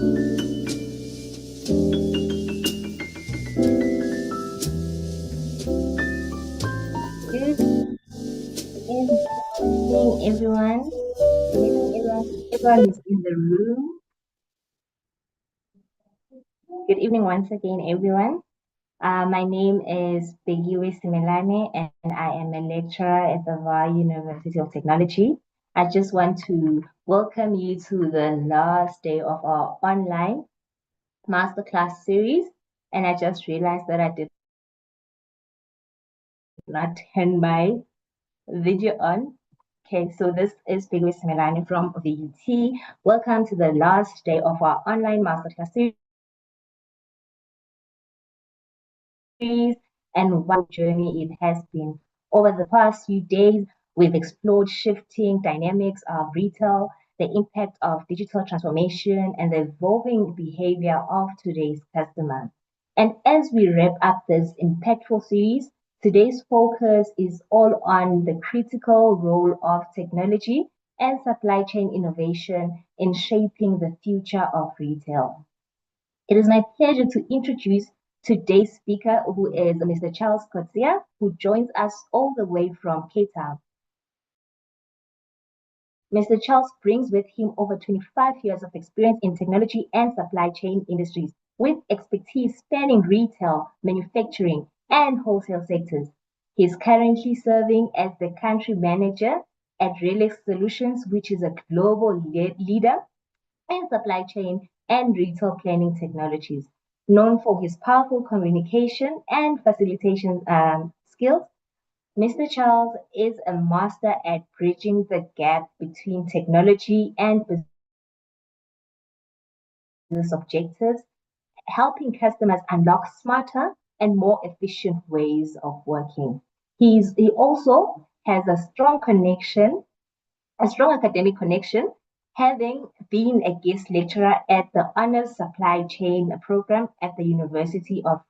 Good evening, everyone. Good evening, everyone who's in the room. Good evening once again, everyone. My name is Begiwe Simelane, and I am a lecturer at the VAR University of Technology. I just want to welcome you to the last day of our online masterclass series. And I just realized that I did not turn my video on. Okay, so this is Begiwe Simelane from VUT. Welcome to the last day of our online masterclass series. And what journey it has been. Over the past few days, we've explored shifting dynamics of retail, the impact of digital transformation, and the evolving behavior of today's customer. And as we wrap up this impactful series, today's focus is all on the critical role of technology and supply chain innovation in shaping the future of retail. It is my pleasure to introduce today's speaker, who is Mr. Charles Coetzee, who joins us all the way from Cape Town. Mr. Charles brings with him over 25 years of experience in technology and supply chain industries, with expertise spanning retail, manufacturing, and wholesale sectors. He is currently serving as the country manager at Relic Solutions, which is a global leader in supply chain and retail planning technologies. Known for his powerful communication and facilitation skills, Mr. Charles is a master at bridging the gap between technology and business objectives, helping customers unlock smarter and more efficient ways of working. He also has a strong academic connection, having been a guest lecturer at the Honors Supply Chain program at the University of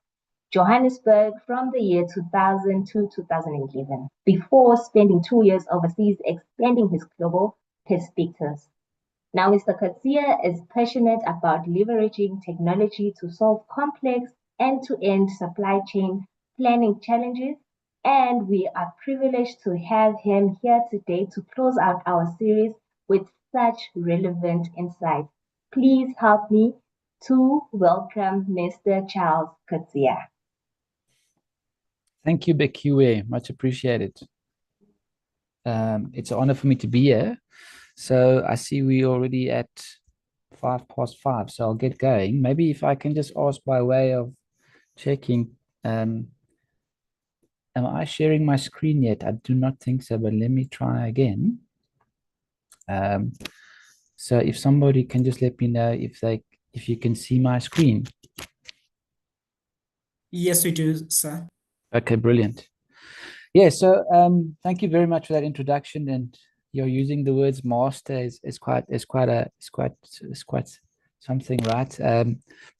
Johannesburg from the year 2000 to 2011, before spending 2 years overseas expanding his global perspectives. Now, Mr. Coetzee is passionate about leveraging technology to solve complex end-to-end supply chain planning challenges, and we are privileged to have him here today to close out our series with such relevant insights. Please help me to welcome Mr. Charles Coetzee. Thank you, Bekiwe. Much appreciated. It's an honor for me to be here. So I see we're already at 5:05, so I'll get going. Maybe if I can just ask by way of checking, am I sharing my screen yet? I do not think so, but let me try again. So if somebody can just let me know if you can see my screen. Yes, we do, sir. Okay, brilliant. Yeah, so thank you very much for that introduction, and you're using the words master is quite something, right?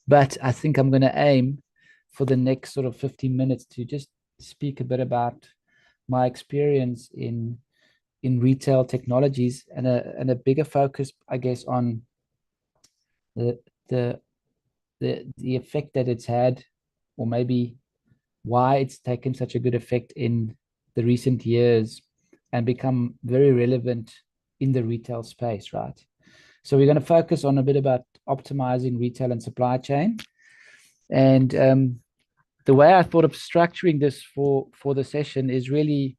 But I think I'm going to aim for the next sort of 15 minutes to just speak a bit about my experience in retail technologies and a bigger focus, I guess, on the effect that it's had, or maybe why it's taken such a good effect in the recent years and become very relevant in the retail space, right? So we're going to focus on a bit about optimizing retail and supply chain. And the way I thought of structuring this for the session is really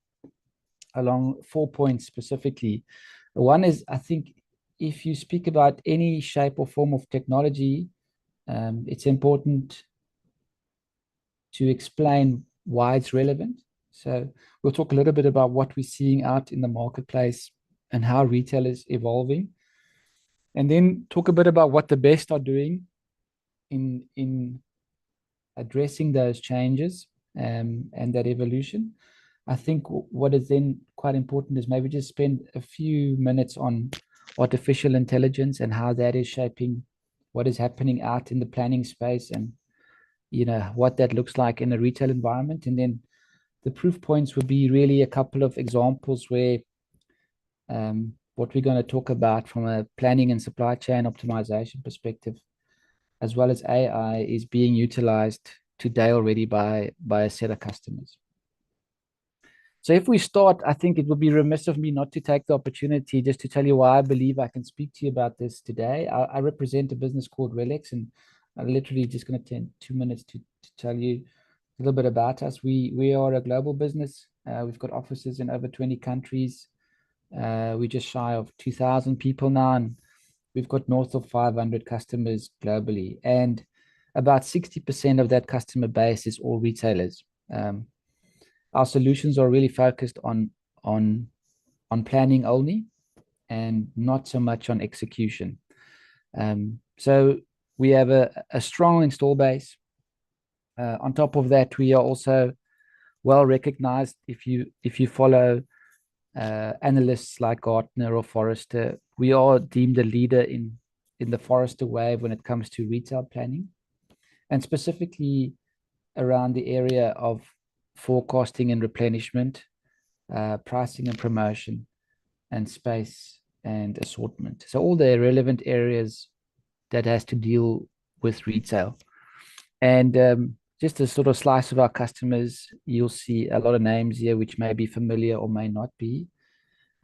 along 4 points specifically. One is, I think, if you speak about any shape or form of technology, it's important to explain why it's relevant. So we'll talk a little bit about what we're seeing out in the marketplace and how retail is evolving. And then talk a bit about what the best are doing in addressing those changes and that evolution. I think what is then quite important is maybe just spend a few minutes on artificial intelligence and how that is shaping what is happening out in the planning space, and what that looks like in a retail environment. And then the proof points would be really a couple of examples where what we're going to talk about from a planning and supply chain optimization perspective as well as AI is being utilized today already by a set of customers. So if we start, I think it would be remiss of me not to take the opportunity just to tell you why I believe I can speak to you about this today. I represent a business called RELX, and I'm literally just going to take 2 minutes to tell you a little bit about us. We are a global business. We've got offices in over 20 countries. We're just shy of 2,000 people now, and we've got north of 500 customers globally. And about 60% of that customer base is all retailers. Our solutions are really focused on planning only and not so much on execution. So we have a strong install base. On top of that, we are also well recognized. If you follow analysts like Gartner or Forrester, we are deemed a leader in the Forrester Wave when it comes to retail planning, and specifically around the area of forecasting and replenishment, pricing and promotion, and space and assortment. So all the relevant areas that has to deal with retail. And just a sort of slice of our customers, you'll see a lot of names here which may be familiar or may not be.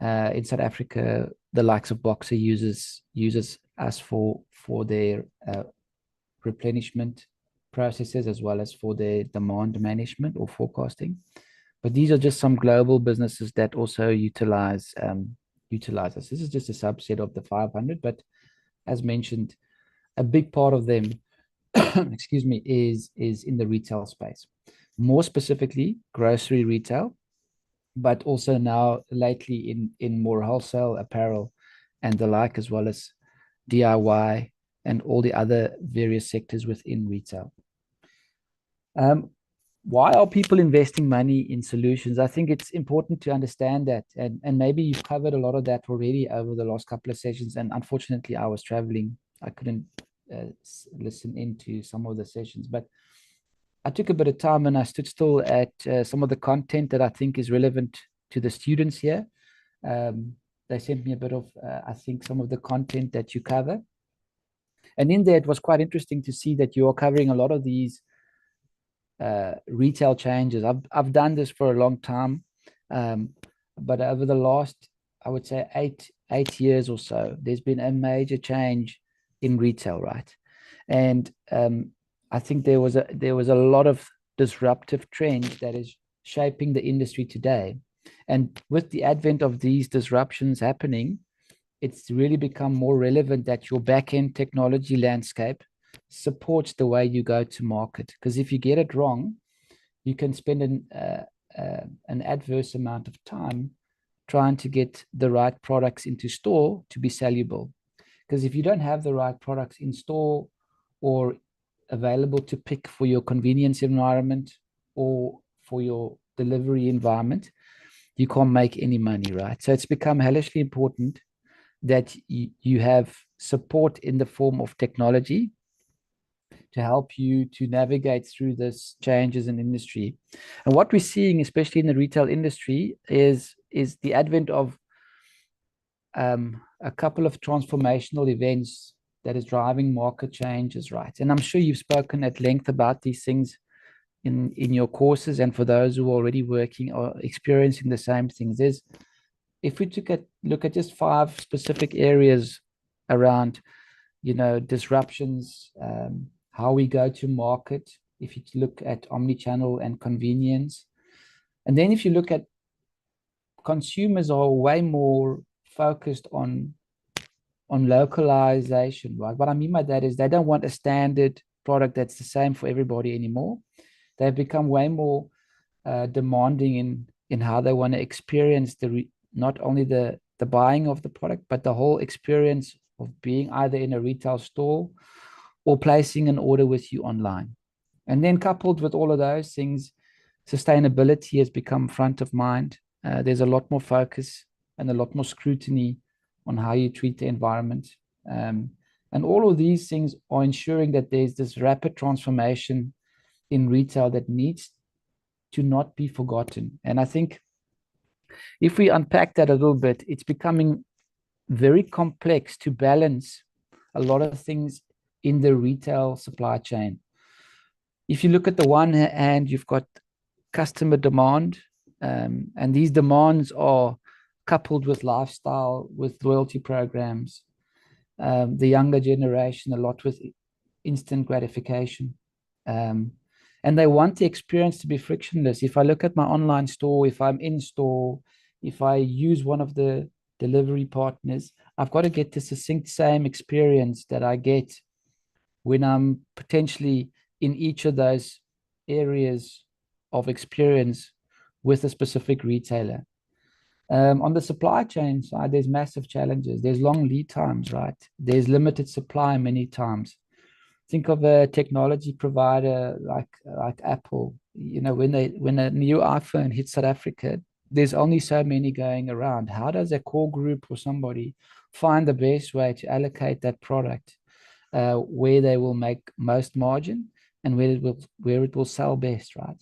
In South Africa, the likes of Boxer uses us for their replenishment processes, as well as for their demand management or forecasting. But these are just some global businesses that also utilize us. This is just a subset of the 500, but as mentioned, a big part of them, excuse me, is in the retail space. More specifically, grocery retail, but also now lately in more wholesale apparel and the like, as well as DIY and all the other various sectors within retail. Why are people investing money in solutions? I think it's important to understand that, and maybe you've covered a lot of that already over the last couple of sessions. And unfortunately, I was traveling. I couldn't listen into some of the sessions, but I took a bit of time and I stood still at some of the content that I think is relevant to the students here. They sent me a bit of, I think, some of the content that you cover. And in there, it was quite interesting to see that you are covering a lot of these retail changes. I've done this for a long time, but over the last, I would say, eight years or so, there's been a major change in retail, right? And I think there was a lot of disruptive trends that is shaping the industry today. And with the advent of these disruptions happening, it's really become more relevant that your back-end technology landscape supports the way you go to market. Because if you get it wrong, you can spend an adverse amount of time trying to get the right products into store to be saleable. Because if you don't have the right products in store or available to pick for your convenience environment or for your delivery environment, you can't make any money, right? So it's become hellishly important that you have support in the form of technology to help you to navigate through this changes in industry. And what we're seeing, especially in the retail industry, is the advent of a couple of transformational events that is driving market changes, right? And I'm sure you've spoken at length about these things in your courses, and for those who are already working or experiencing the same things. If we look at just 5 specific areas around, disruptions, how we go to market, if you look at omnichannel and convenience, and then if you look at consumers are way more focused on localization, right? What I mean by that is they don't want a standard product that's the same for everybody anymore. They've become way more demanding in how they want to experience not only the buying of the product, but the whole experience of being either in a retail store or placing an order with you online. And then coupled with all of those things, sustainability has become front of mind. There's a lot more focus and a lot more scrutiny on how you treat the environment. And all of these things are ensuring that there's this rapid transformation in retail that needs to not be forgotten. And I think if we unpack that a little bit, it's becoming very complex to balance a lot of things in the retail supply chain. If you look at the one hand, you've got customer demand, and these demands are coupled with lifestyle, with loyalty programs, the younger generation, a lot with instant gratification. And they want the experience to be frictionless. If I look at my online store, if I'm in store, if I use one of the delivery partners, I've got to get the succinct same experience that I get when I'm potentially in each of those areas of experience with a specific retailer. On the supply chain side, there's massive challenges. There's long lead times, right? There's limited supply many times. Think of a technology provider like Apple. You know, when a new iPhone hits South Africa, there's only so many going around. How does a core group or somebody find the best way to allocate that product where they will make most margin and where it will sell best, right?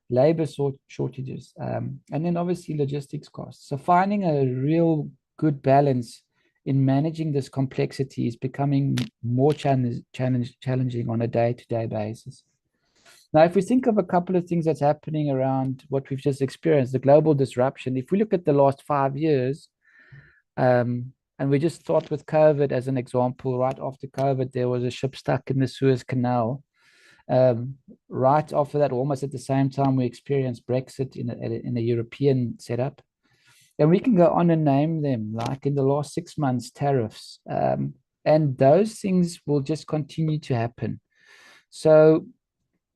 Labor shortages, and then obviously logistics costs. So finding a real good balance in managing this complexity is becoming more challenging on a day-to-day basis. Now, if we think of a couple of things that's happening around what we've just experienced, the global disruption, if we look at the last 5 years, and we just thought with COVID as an example, right after COVID, there was a ship stuck in the Suez Canal. Right after that, almost at the same time, we experienced Brexit in a European setup. And we can go on and name them, like in the last 6 months, tariffs. And those things will just continue to happen. So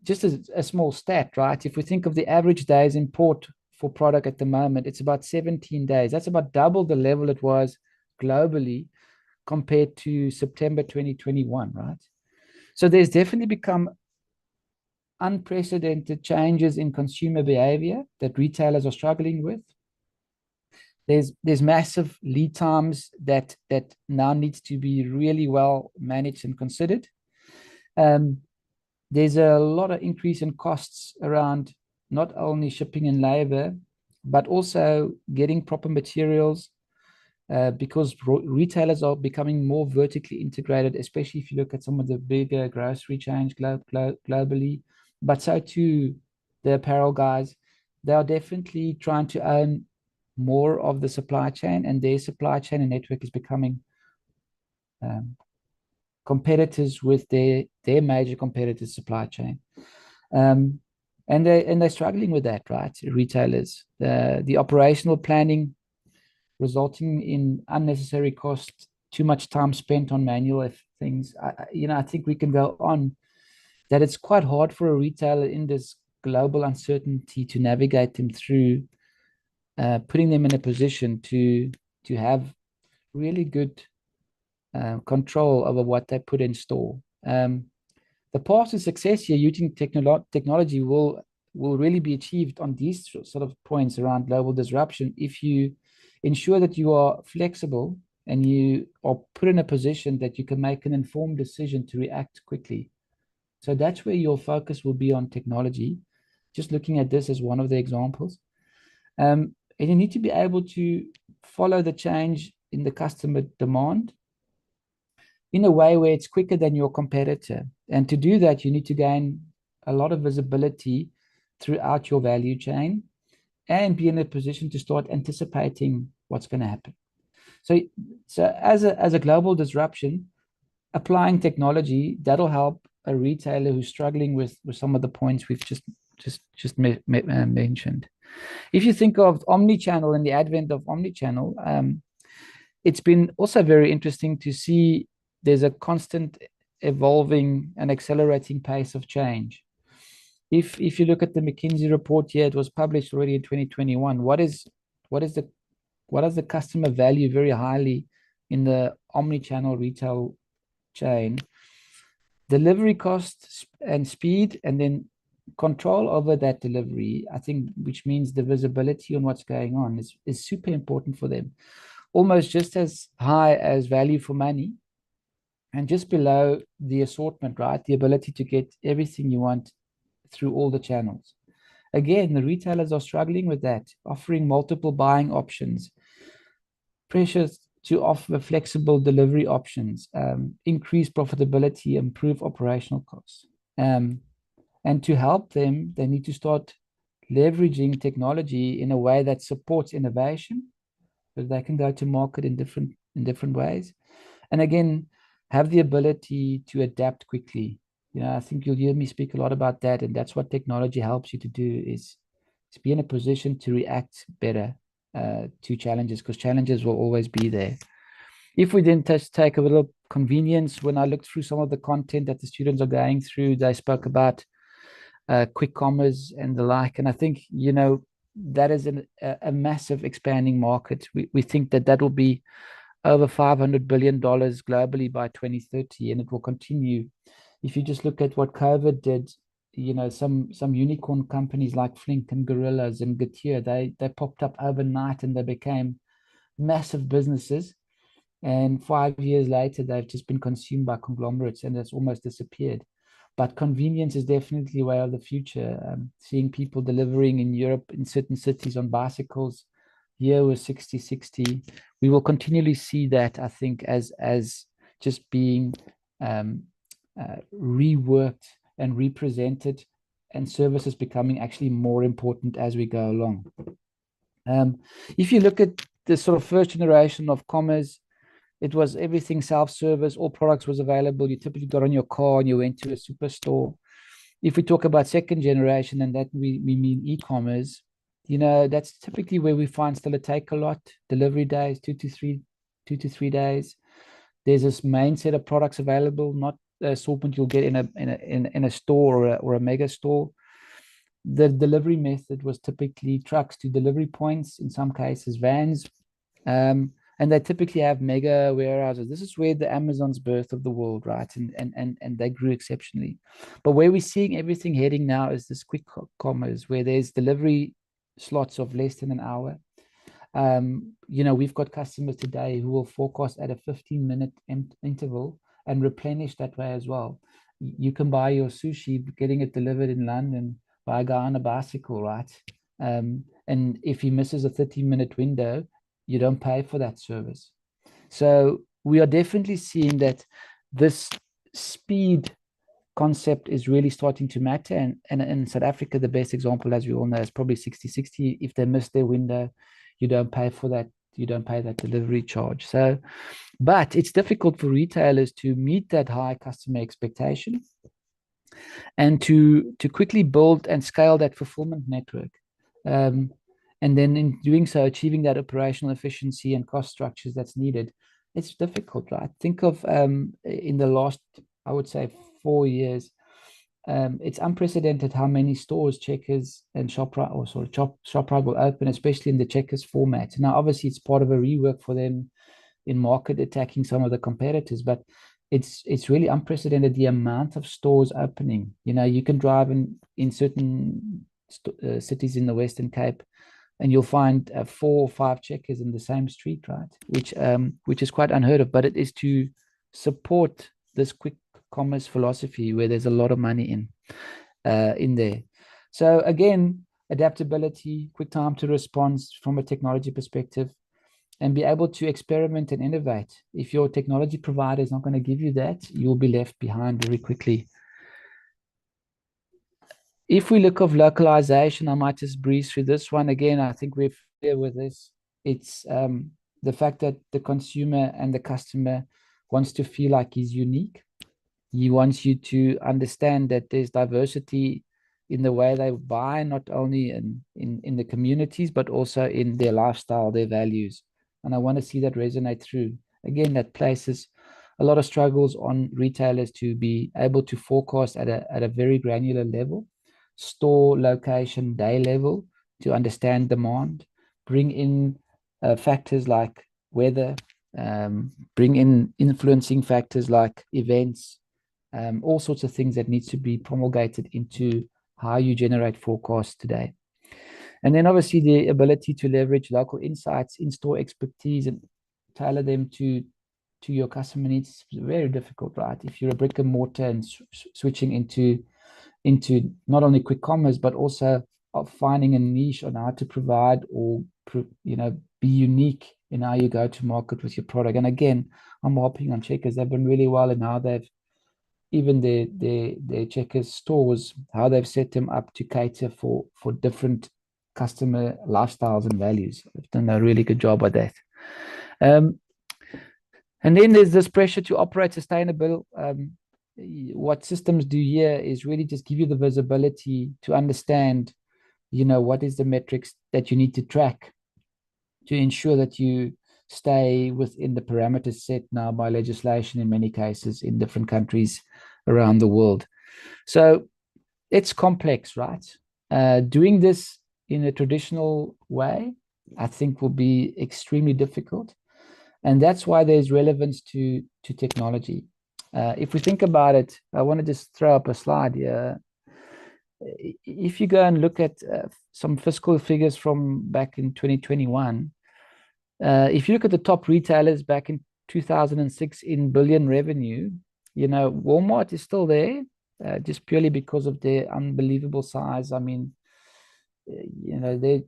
just a small stat, right? If we think of the average days in port for product at the moment, it's about 17 days. That's about double the level it was globally compared to September 2021, right? So there's definitely become unprecedented changes in consumer behavior that retailers are struggling with. There's massive lead times that now needs to be really well managed and considered. There's a lot of increase in costs around not only shipping and labor, but also getting proper materials, because retailers are becoming more vertically integrated, especially if you look at some of the bigger grocery chains globally, but so too the apparel guys. They are definitely trying to own more of the supply chain, and their supply chain and network is becoming competitors with their major competitors' supply chain. And they're struggling with that, right? Retailers, the operational planning resulting in unnecessary costs, too much time spent on manual things. I think we can go on that it's quite hard for a retailer in this global uncertainty to navigate them through, putting them in a position to have really good control over what they put in store. The path to success here using technology will really be achieved on these sort of points around global disruption if you ensure that you are flexible and you are put in a position that you can make an informed decision to react quickly. So that's where your focus will be on technology. Just looking at this as one of the examples. And you need to be able to follow the change in the customer demand in a way where it's quicker than your competitor. And to do that, you need to gain a lot of visibility throughout your value chain and be in a position to start anticipating what's going to happen. So as a global disruption, applying technology, that'll help a retailer who's struggling with some of the points we've just mentioned. If you think of omnichannel and the advent of omnichannel, it's been also very interesting to see there's a constant evolving and accelerating pace of change. If you look at the McKinsey report here, it was published already in 2021. What does the customer value very highly in the omnichannel retail chain? Delivery costs and speed, and then control over that delivery, I think, which means the visibility on what's going on is super important for them. Almost just as high as value for money, and just below the assortment, right? The ability to get everything you want through all the channels. Again, the retailers are struggling with that, offering multiple buying options, pressures to offer flexible delivery options, increase profitability, improve operational costs. And to help them, they need to start leveraging technology in a way that supports innovation, so they can go to market in different ways. And again, have the ability to adapt quickly. I think you'll hear me speak a lot about that, and that's what technology helps you to do, is to be in a position to react better to challenges, because challenges will always be there. If we then take a little convenience, when I looked through some of the content that the students are going through, they spoke about quick commerce and the like. And I think, that is a massive expanding market. We think that will be over $500 billion globally by 2030, and it will continue. If you just look at what COVID did, some unicorn companies like Flink and Gorillas and Getir, they popped up overnight and they became massive businesses. And 5 years later, they've just been consumed by conglomerates and it's almost disappeared. But convenience is definitely a way of the future. Seeing people delivering in Europe in certain cities on bicycles, here with 60/60, we will continually see that, I think, as just being reworked and represented, and services becoming actually more important as we go along. If you look at the sort of first generation of commerce, it was everything self-service, all products was available. You typically got on your car and you went to a superstore. If we talk about second generation, and that we mean e-commerce, that's typically where we find still a Takealot, delivery days, 2 to 3 days. There's this main set of products available, not the assortment you'll get in a store or a mega store. The delivery method was typically trucks to delivery points, in some cases vans, and they typically have mega warehouses. This is where the Amazon's birth of the world, right? And they grew exceptionally. But where we're seeing everything heading now is this quick commerce, where there's delivery slots of less than an hour. We've got customers today who will forecast at a 15-minute interval and replenish that way as well. You can buy your sushi, getting it delivered in London by a guy on a bicycle, right? And if he misses a 30-minute window, you don't pay for that service. So we are definitely seeing that this speed concept is really starting to matter. And in South Africa, the best example, as we all know, is probably 60/60. If they miss their window, you don't pay for that. You don't pay that delivery charge. So, but it's difficult for retailers to meet that high customer expectation and to quickly build and scale that fulfillment network. And then in doing so, achieving that operational efficiency and cost structures that's needed. It's difficult, right? Think of in the last, I would say, 4 years, it's unprecedented how many stores Checkers and Shoprite will open, especially in the Checkers format. Now, obviously, it's part of a rework for them in market attacking some of the competitors, but it's really unprecedented, the amount of stores opening. You can drive in certain cities in the Western Cape, and you'll find 4 or 5 Checkers in the same street, right? Which is quite unheard of, but it is to support this quick commerce philosophy where there's a lot of money in there. So again, adaptability, quick time to response from a technology perspective, and be able to experiment and innovate. If your technology provider is not going to give you that, you'll be left behind very quickly. If we look of localization, I might just breeze through this one. Again, I think we're familiar with this. It's the fact that the consumer and the customer wants to feel like he's unique. He wants you to understand that there's diversity in the way they buy, not only in the communities, but also in their lifestyle, their values. And I want to see that resonate through. Again, that places a lot of struggles on retailers to be able to forecast at a very granular level, store location, day level, to understand demand, bring in factors like weather, bring in influencing factors like events, all sorts of things that needs to be promulgated into how you generate forecasts today. And then obviously the ability to leverage local insights, in-store expertise, and tailor them to your customer needs is very difficult, right? If you're a brick and mortar and switching into not only quick commerce, but also of finding a niche on how to provide or be unique in how you go to market with your product. And again, I'm harping on Checkers. They've been really well in how they've, even their Checkers stores, how they've set them up to cater for different customer lifestyles and values. They've done a really good job at that. And then there's this pressure to operate sustainable. What systems do here is really just give you the visibility to understand, what is the metrics that you need to track to ensure that you stay within the parameters set now by legislation in many cases in different countries around the world. So it's complex, right? Doing this in a traditional way, I think, will be extremely difficult. And that's why there's relevance to technology. If we think about it, I want to just throw up a slide here. If you go and look at some fiscal figures from back in 2021, if you look at the top retailers back in 2006 in billion revenue, Walmart is still there, just purely because of their unbelievable size. I mean, their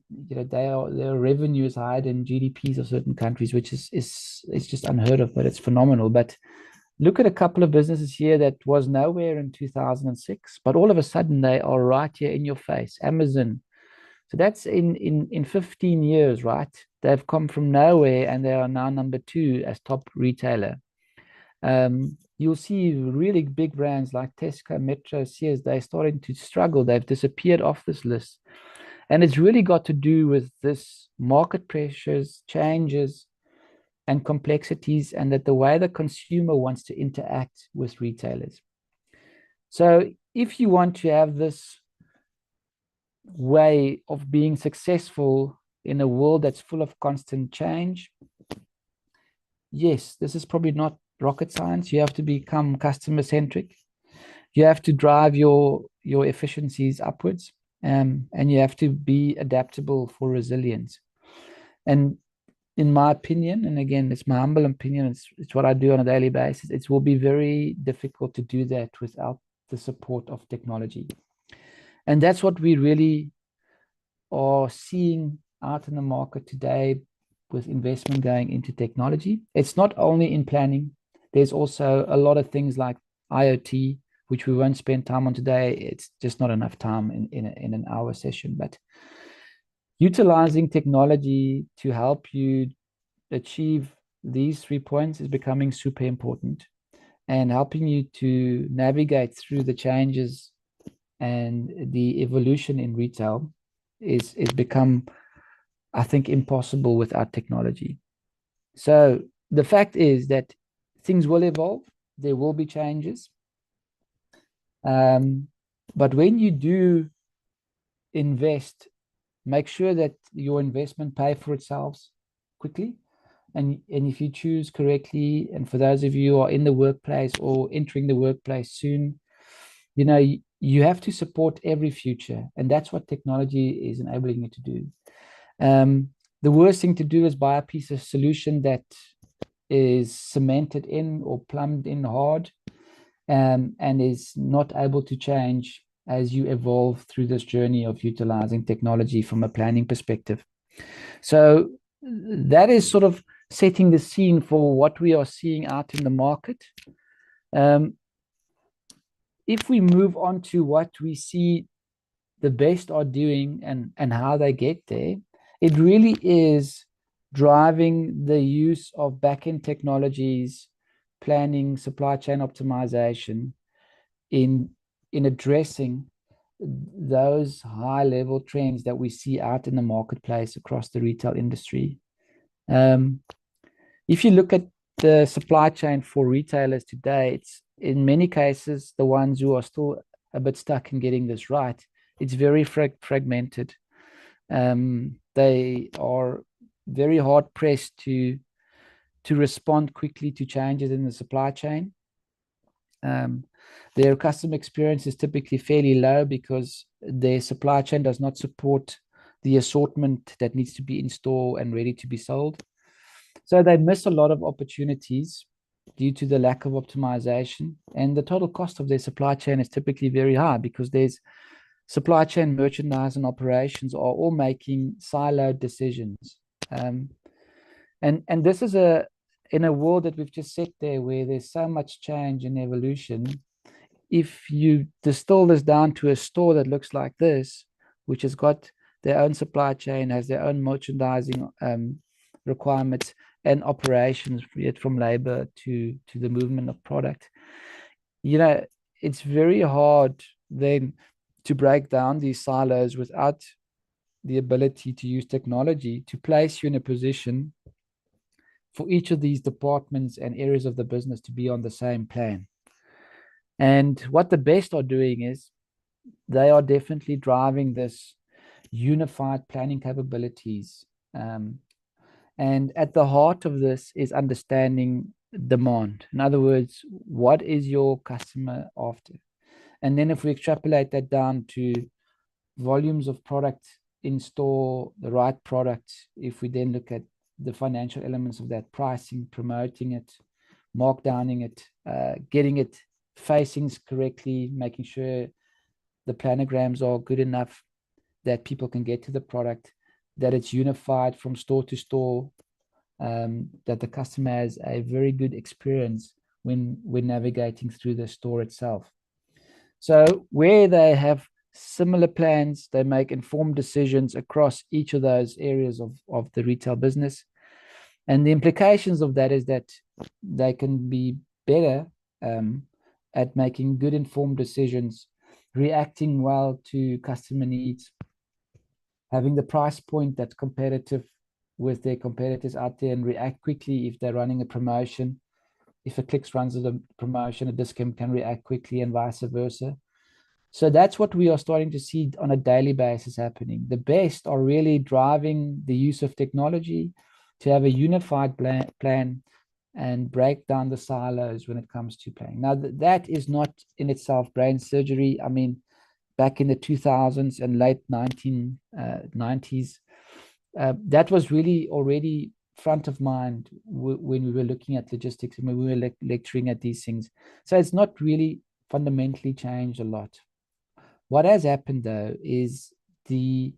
revenue is higher than GDPs of certain countries, which is just unheard of, but it's phenomenal. But look at a couple of businesses here that was nowhere in 2006, but all of a sudden they are right here in your face. Amazon. So that's in 15 years, right? They've come from nowhere and they are now number 2 as top retailer. You'll see really big brands like Tesco, Metro, Sears, they're starting to struggle. They've disappeared off this list. And it's really got to do with this market pressures, changes, and complexities, and that the way the consumer wants to interact with retailers. So if you want to have this way of being successful in a world that's full of constant change, yes, this is probably not rocket science. You have to become customer centric. You have to drive your efficiencies upwards, and you have to be adaptable for resilience. And in my opinion, and again, it's my humble opinion, it's what I do on a daily basis, it will be very difficult to do that without the support of technology. And that's what we really are seeing out in the market today with investment going into technology. It's not only in planning, there's also a lot of things like IoT, which we won't spend time on today. It's just not enough time in an hour session, but utilizing technology to help you achieve these 3 points is becoming super important, and helping you to navigate through the changes and the evolution in retail is become, I think, impossible without technology. So the fact is that things will evolve, there will be changes. But when you do invest, make sure that your investment pay for itself quickly. And if you choose correctly, and for those of you who are in the workplace or entering the workplace soon, you have to support every future. And that's what technology is enabling you to do. The worst thing to do is buy a piece of solution that is cemented in or plumbed in hard, and is not able to change as you evolve through this journey of utilizing technology from a planning perspective. So that is sort of setting the scene for what we are seeing out in the market. If we move on to what we see the best are doing and how they get there, it really is driving the use of back-end technologies, planning, supply chain optimization in addressing those high-level trends that we see out in the marketplace across the retail industry. If you look at the supply chain for retailers today, it's in many cases the ones who are still a bit stuck in getting this right. It's very fragmented. They are very hard pressed to respond quickly to changes in the supply chain. Their customer experience is typically fairly low because their supply chain does not support the assortment that needs to be in store and ready to be sold. So they miss a lot of opportunities due to the lack of optimization, and the total cost of their supply chain is typically very high because there's supply chain, merchandise, and operations are all making siloed decisions. And this is in a world that we've just set there, where there's so much change and evolution. If you distill this down to a store that looks like this, which has got their own supply chain, has their own merchandising requirements and operations, from labor to the movement of product, it's very hard then to break down these silos without the ability to use technology to place you in a position for each of these departments and areas of the business to be on the same plan. And what the best are doing is they are definitely driving this unified planning capabilities. And at the heart of this is understanding demand. In other words, what is your customer after? And then if we extrapolate that down to volumes of product in store, the right product, if we then look at the financial elements of that, pricing, promoting it, markdowning it, getting it facings correctly, making sure the planograms are good enough that people can get to the product, that it's unified from store to store, that the customer has a very good experience when navigating through the store itself. So where they have similar plans, they make informed decisions across each of those areas of the retail business. And the implications of that is that they can be better at making good informed decisions, reacting well to customer needs, having the price point that's competitive with their competitors out there, and react quickly if they're running a promotion. If a Clicks runs a promotion, a Dis-Chem can react quickly, and vice versa. So that's what we are starting to see on a daily basis happening. The best are really driving the use of technology to have a unified plan and break down the silos when it comes to planning. Now, that is not in itself brain surgery. I mean, back in the 2000s and late 1990s, that was really already front of mind when we were looking at logistics and when we were lecturing at these things. So it's not really fundamentally changed a lot. What has happened, though, is the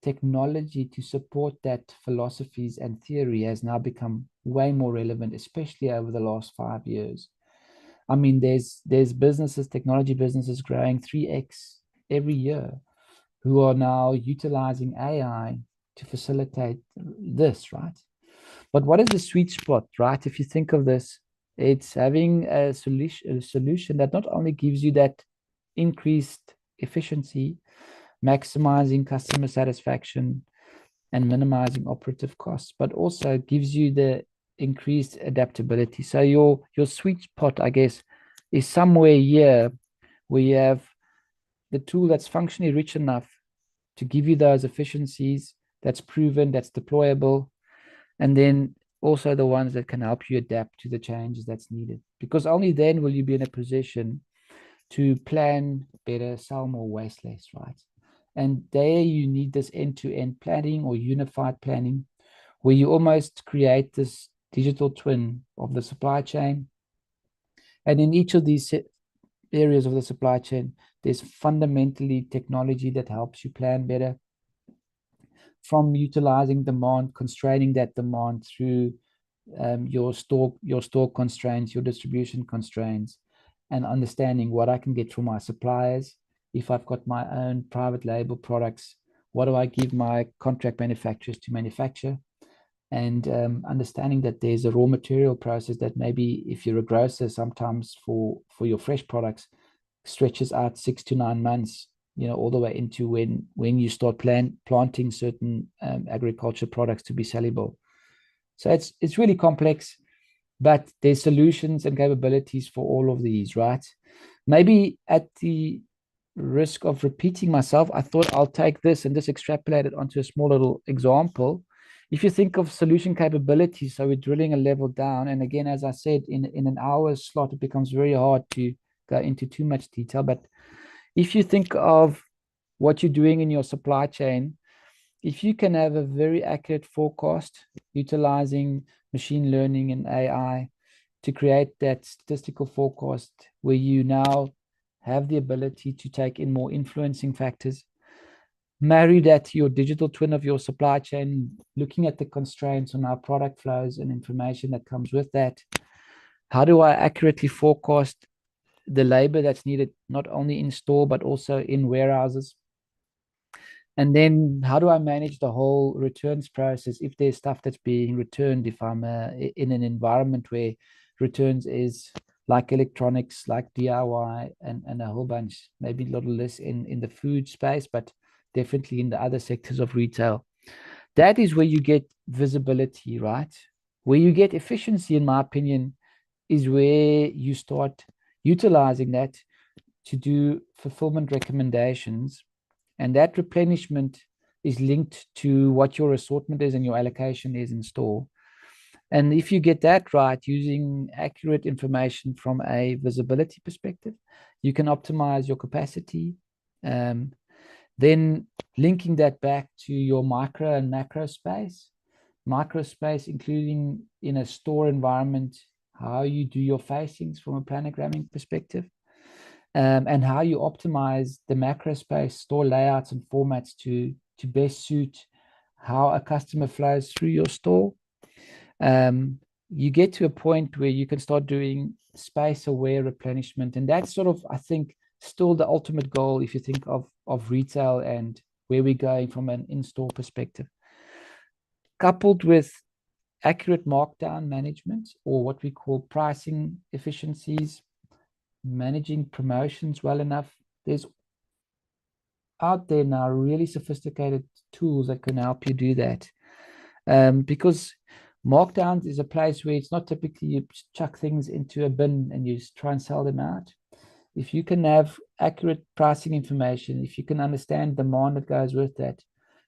technology to support that philosophies and theory has now become way more relevant, especially over the last 5 years. I mean, there's businesses, technology businesses growing 3x every year who are now utilizing AI to facilitate this, right? But what is the sweet spot, right? If you think of this, it's having a solution that not only gives you that increased efficiency, maximizing customer satisfaction and minimizing operative costs, but also gives you the increased adaptability. So your sweet spot, I guess, is somewhere here where you have the tool that's functionally rich enough to give you those efficiencies, that's proven, that's deployable, and then also the ones that can help you adapt to the changes that's needed. Because only then will you be in a position to plan better, sell more, waste less, right? And there you need this end-to-end planning or unified planning, where you almost create this digital twin of the supply chain. And in each of these areas of the supply chain, there's fundamentally technology that helps you plan better, from utilizing demand, constraining that demand through your store constraints, your distribution constraints, and understanding what I can get from my suppliers. If I've got my own private label products, what do I give my contract manufacturers to manufacture? And understanding that there's a raw material process that maybe, if you're a grocer, sometimes for your fresh products stretches out 6 to 9 months, all the way into when you start planting certain agriculture products to be sellable. So it's really complex, but there's solutions and capabilities for all of these, right? Maybe at the risk of repeating myself, I thought I'll take this and just extrapolate it onto a small little example. If you think of solution capabilities, so we're drilling a level down, and again, as I said, in an hour slot, it becomes very hard to go into too much detail. But if you think of what you're doing in your supply chain, if you can have a very accurate forecast utilizing machine learning and AI to create that statistical forecast where you now have the ability to take in more influencing factors, marry that to your digital twin of your supply chain, looking at the constraints on our product flows and information that comes with that. How do I accurately forecast the labor that's needed, not only in store, but also in warehouses? And then how do I manage the whole returns process if there's stuff that's being returned, if I'm in an environment where returns is like electronics, like DIY, and a whole bunch, maybe a little less in the food space, but definitely in the other sectors of retail. That is where you get visibility, right? Where you get efficiency, in my opinion, is where you start utilizing that to do fulfillment recommendations. And that replenishment is linked to what your assortment is and your allocation is in store. And if you get that right, using accurate information from a visibility perspective, you can optimize your capacity. Then linking that back to your micro and macro space, including in a store environment, how you do your facings from a planogramming perspective, and how you optimize the macro space, store layouts and formats to best suit how a customer flows through your store. You get to a point where you can start doing space-aware replenishment, and that's sort of, I think, still the ultimate goal if you think of retail and where we're going from an in-store perspective. Coupled with accurate markdown management, or what we call pricing efficiencies, managing promotions well enough. There's out there now really sophisticated tools that can help you do that. Because markdowns is a place where it's not typically you chuck things into a bin and you try and sell them out. If you can have accurate pricing information, if you can understand demand that goes with that,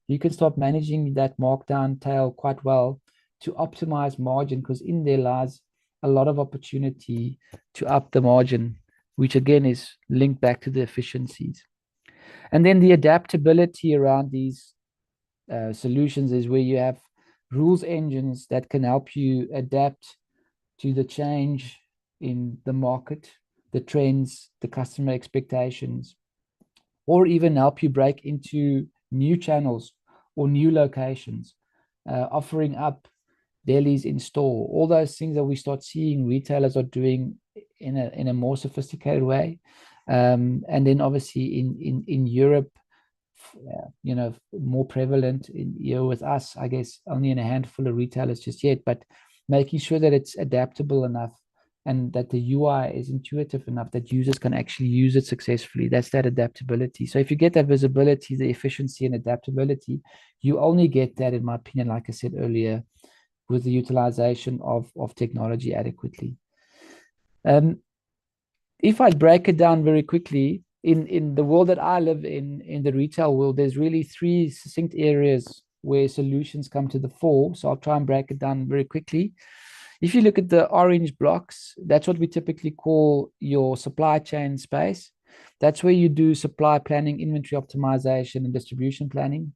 you can start managing that markdown tail quite well to optimize margin, because in there lies a lot of opportunity to up the margin, which again is linked back to the efficiencies. And then the adaptability around these solutions is where you have rules engines that can help you adapt to the change in the market, the trends, the customer expectations, or even help you break into new channels or new locations, offering up delis in store. All those things that we start seeing retailers are doing in a more sophisticated way. And then obviously in Europe, more prevalent in here with us, I guess only in a handful of retailers just yet, but making sure that it's adaptable enough and that the UI is intuitive enough that users can actually use it successfully. That's that adaptability. So if you get that visibility, the efficiency and adaptability, you only get that, in my opinion, like I said earlier, with the utilization of technology adequately. If I break it down very quickly, in the world that I live in the retail world, there's really three succinct areas where solutions come to the fore. So I'll try and break it down very quickly. If you look at the orange blocks, that's what we typically call your supply chain space. That's where you do supply planning, inventory optimization, and distribution planning.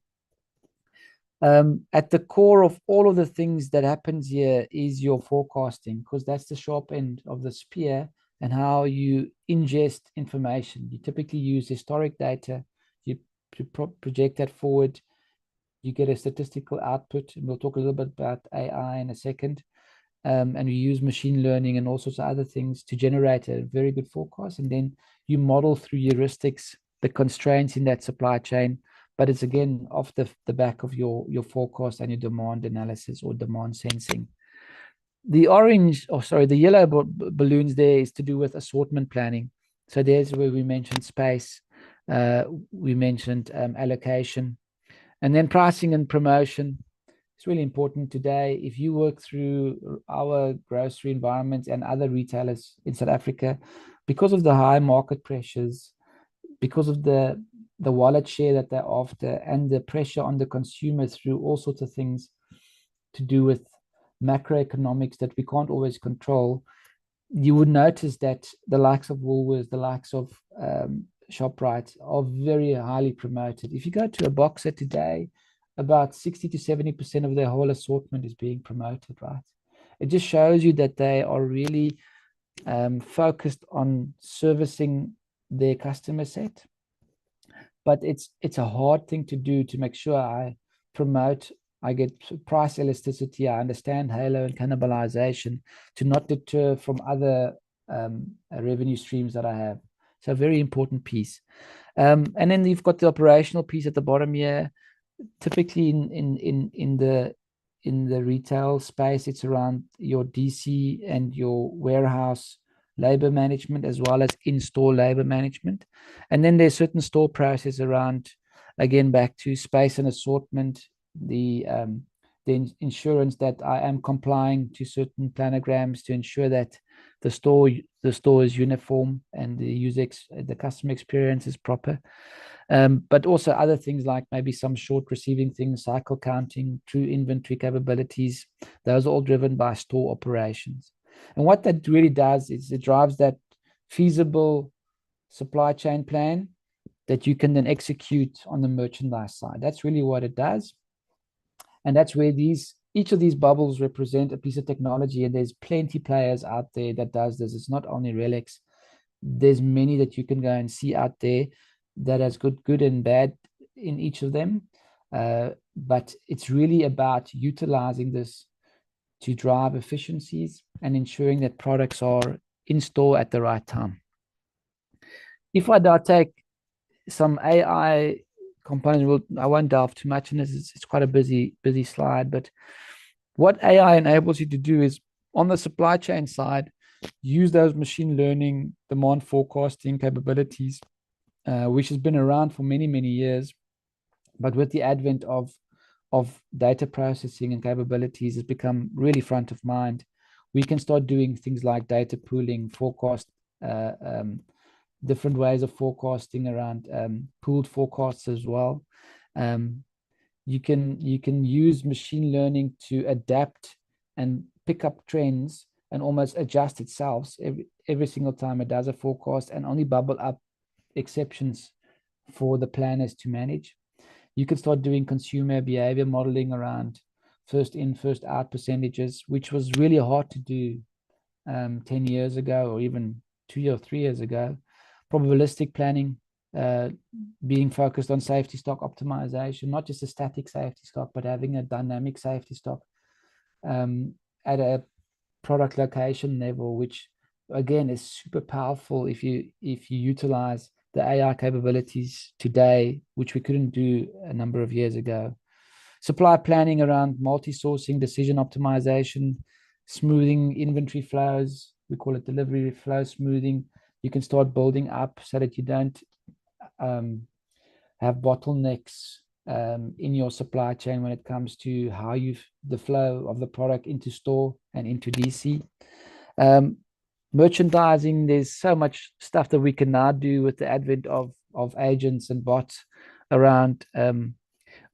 At the core of all of the things that happens here is your forecasting, because that's the sharp end of the spear and how you ingest information. You typically use historic data, you project that forward, you get a statistical output, and we'll talk a little bit about AI in a second. And we use machine learning and all sorts of other things to generate a very good forecast. And then you model through heuristics the constraints in that supply chain. But it's again off the back of your forecast and your demand analysis or demand sensing. The yellow balloons there is to do with assortment planning. So there's where we mentioned space, we mentioned allocation, and then pricing and promotion. It's really important today. If you work through our grocery environment and other retailers in South Africa, because of the high market pressures, because of the wallet share that they're after, and the pressure on the consumer through all sorts of things to do with macroeconomics that we can't always control, you would notice that the likes of Woolworths, the likes of ShopRite are very highly promoted. If you go to a Boxer today, about 60 to 70% of their whole assortment is being promoted, right? It just shows you that they are really focused on servicing their customer set. but it's a hard thing to do, to make sure I get price elasticity, I understand halo and cannibalization, to not deter from other revenue streams that I have. So a very important piece. And then you've got the operational piece at the bottom here. Typically in the retail space, it's around your DC and your warehouse labor management, as well as in-store labor management. And then there's certain store process around, again, back to space and assortment, the insurance that I am complying to certain planograms to ensure that the store is uniform and the customer experience is proper. But also other things like maybe some short receiving things, cycle counting, true inventory capabilities. Those are all driven by store operations. And what that really does is it drives that feasible supply chain plan that you can then execute on the merchandise side. That's really what it does. And that's where each of these bubbles represent a piece of technology, and there's plenty players out there that does this. It's not only RELX. There's many that you can go and see out there that has good and bad in each of them. But it's really about utilizing this to drive efficiencies and ensuring that products are in store at the right time. If I now take some AI components, I won't delve too much in this. It's quite a busy slide, but what AI enables you to do is, on the supply chain side, use those machine learning demand forecasting capabilities, which has been around for many, many years. But with the advent of data processing and capabilities, has become really front of mind. We can start doing things like data pooling, forecast, different ways of forecasting around pooled forecasts as well. You can use machine learning to adapt and pick up trends and almost adjust itself every single time it does a forecast, and only bubble up exceptions for the planners to manage. You can start doing consumer behavior modeling around first in, first out percentages, which was really hard to do 10 years ago, or even 2 or 3 years ago. Probabilistic planning, being focused on safety stock optimization, not just a static safety stock, but having a dynamic safety stock at a product location level, which again is super powerful if you utilize the AI capabilities today, which we couldn't do a number of years ago. Supply planning around multi-sourcing, decision optimization, smoothing inventory flows. We call it delivery flow smoothing. You can start building up so that you don't have bottlenecks in your supply chain when it comes to how the flow of the product into store and into DC. Merchandising, there's so much stuff that we can now do with the advent of agents and bots around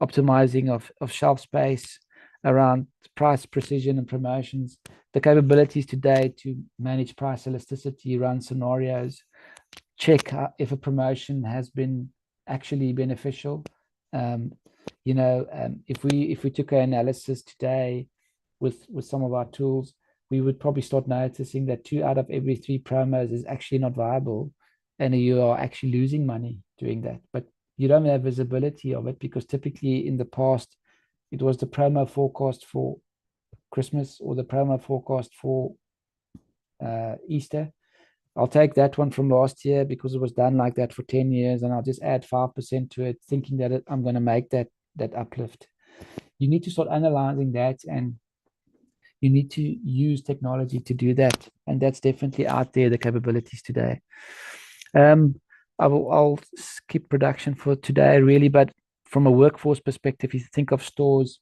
optimizing of shelf space, around price precision and promotions. The capabilities today to manage price elasticity, run scenarios, check if a promotion has been actually beneficial. If we took an analysis today with some of our tools, we would probably start noticing that 2 out of every 3 promos is actually not viable, and you are actually losing money doing that. But you don't have visibility of it, because typically in the past, it was the promo forecast for Christmas or the promo forecast for Easter. I'll take that one from last year because it was done like that for 10 years, and I'll just add 5% to it, thinking that I'm going to make that uplift. You need to start analyzing that, and you need to use technology to do that. And that's definitely out there, the capabilities today. I'll skip production for today, really, but from a workforce perspective, if you think of stores,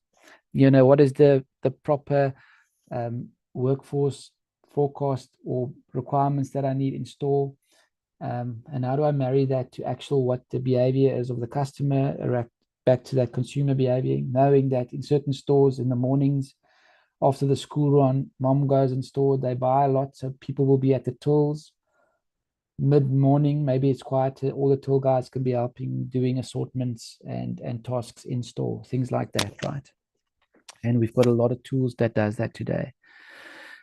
what is the proper workforce forecast or requirements that I need in store, and how do I marry that to actual what the behavior is of the customer, back to that consumer behavior, knowing that in certain stores in the mornings after the school run, mom goes in store, they buy a lot, so people will be at the tools. Mid-morning, maybe it's quiet, all the tool guys can be helping doing assortments and tasks in store, things like that, right? And we've got a lot of tools that does that today.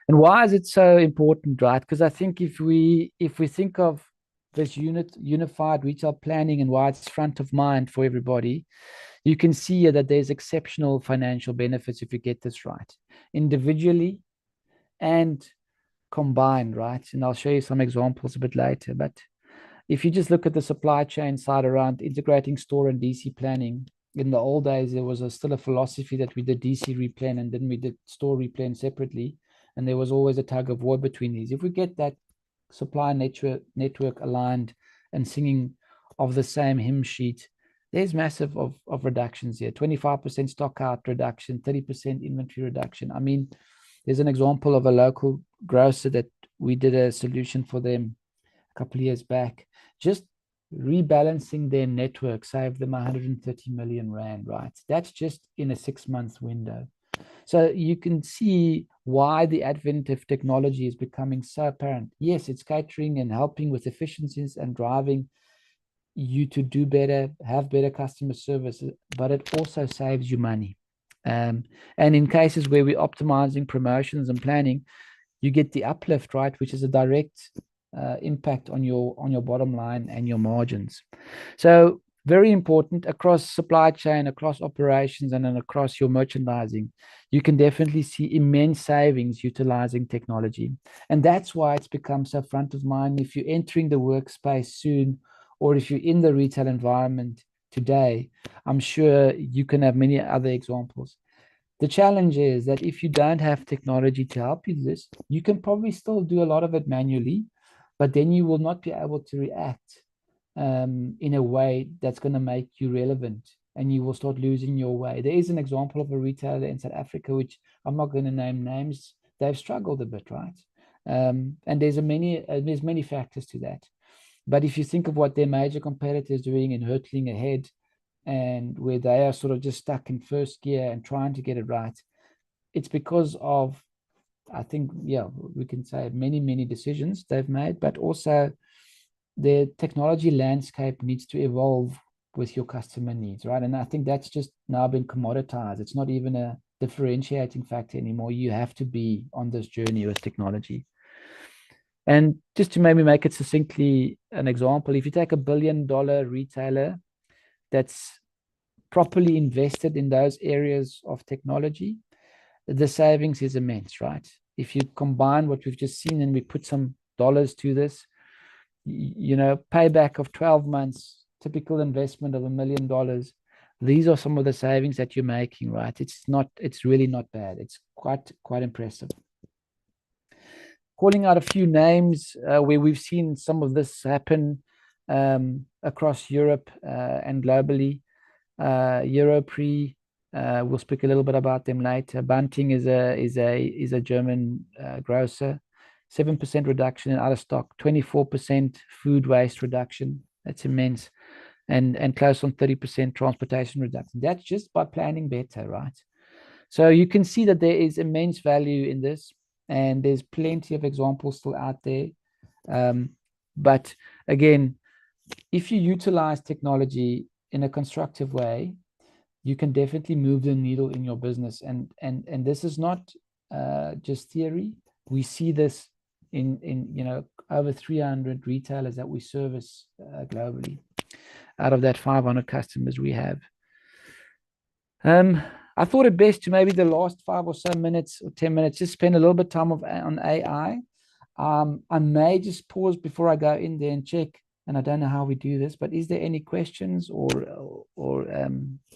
And why is it so important, right? Because I think if we think of this unified retail planning and why it's front of mind for everybody, you can see here that there's exceptional financial benefits if you get this right, individually and combined, right? And I'll show you some examples a bit later. But if you just look at the supply chain side around integrating store and DC planning, in the old days, there was still a philosophy that we did DC replan and then we did store replan separately. And there was always a tug of war between these. If we get that supply network aligned and singing of the same hymn sheet, there's massive of reductions here. 25% stock out reduction, 30% inventory reduction. I mean, there's an example of a local grocer that we did a solution for them a couple of years back. Just rebalancing their network saved them 130 million rand, right? That's just in a 6-month window. So you can see why the advent of technology is becoming so apparent. Yes, it's catering and helping with efficiencies and driving you to do better, have better customer service, but it also saves you money. And in cases where we're optimizing promotions and planning, you get the uplift, right, which is a direct impact on your bottom line and your margins. So very important across supply chain, across operations, and then across your merchandising. You can definitely see immense savings utilizing technology. And that's why it's become so front of mind. If you're entering the workspace soon, or if you're in the retail environment today, I'm sure you can have many other examples. The challenge is that if you don't have technology to help you this, you can probably still do a lot of it manually, but then you will not be able to react in a way that's going to make you relevant, and you will start losing your way. There is an example of a retailer in South Africa, which I'm not going to name names. They've struggled a bit, right? And there's many factors to that. But if you think of what their major competitors doing and hurtling ahead, and where they are sort of just stuck in first gear and trying to get it right, it's because of, I think, yeah, we can say many decisions they've made, but also the technology landscape needs to evolve with your customer needs, right? And I think that's just now been commoditized. It's not even a differentiating factor anymore. You have to be on this journey with technology. And just to maybe make it succinctly an example, if you take $1 billion retailer that's properly invested in those areas of technology, the savings is immense, right? If you combine what we've just seen and we put some dollars to this, payback of 12 months, typical investment of $1 million. These are some of the savings that you're making, right? It's really not bad. It's quite impressive. Calling out a few names where we've seen some of this happen across Europe and globally. Europre, we'll speak a little bit about them later. Bunting is a German grocer. 7% reduction in out of stock, 24% food waste reduction. That's immense. And close on 30% transportation reduction. That's just by planning better, right? So you can see that there is immense value in this, and there's plenty of examples still out there. But again, if you utilize technology in a constructive way, you can definitely move the needle in your business. And this is not just theory. We see this in over 300 retailers that we service globally out of that 500 customers we have. I thought it best to maybe the last 5 or so minutes or 10 minutes just spend a little bit of time on AI. I may just pause before I go in there and check, and I don't know how we do this, but is there any questions or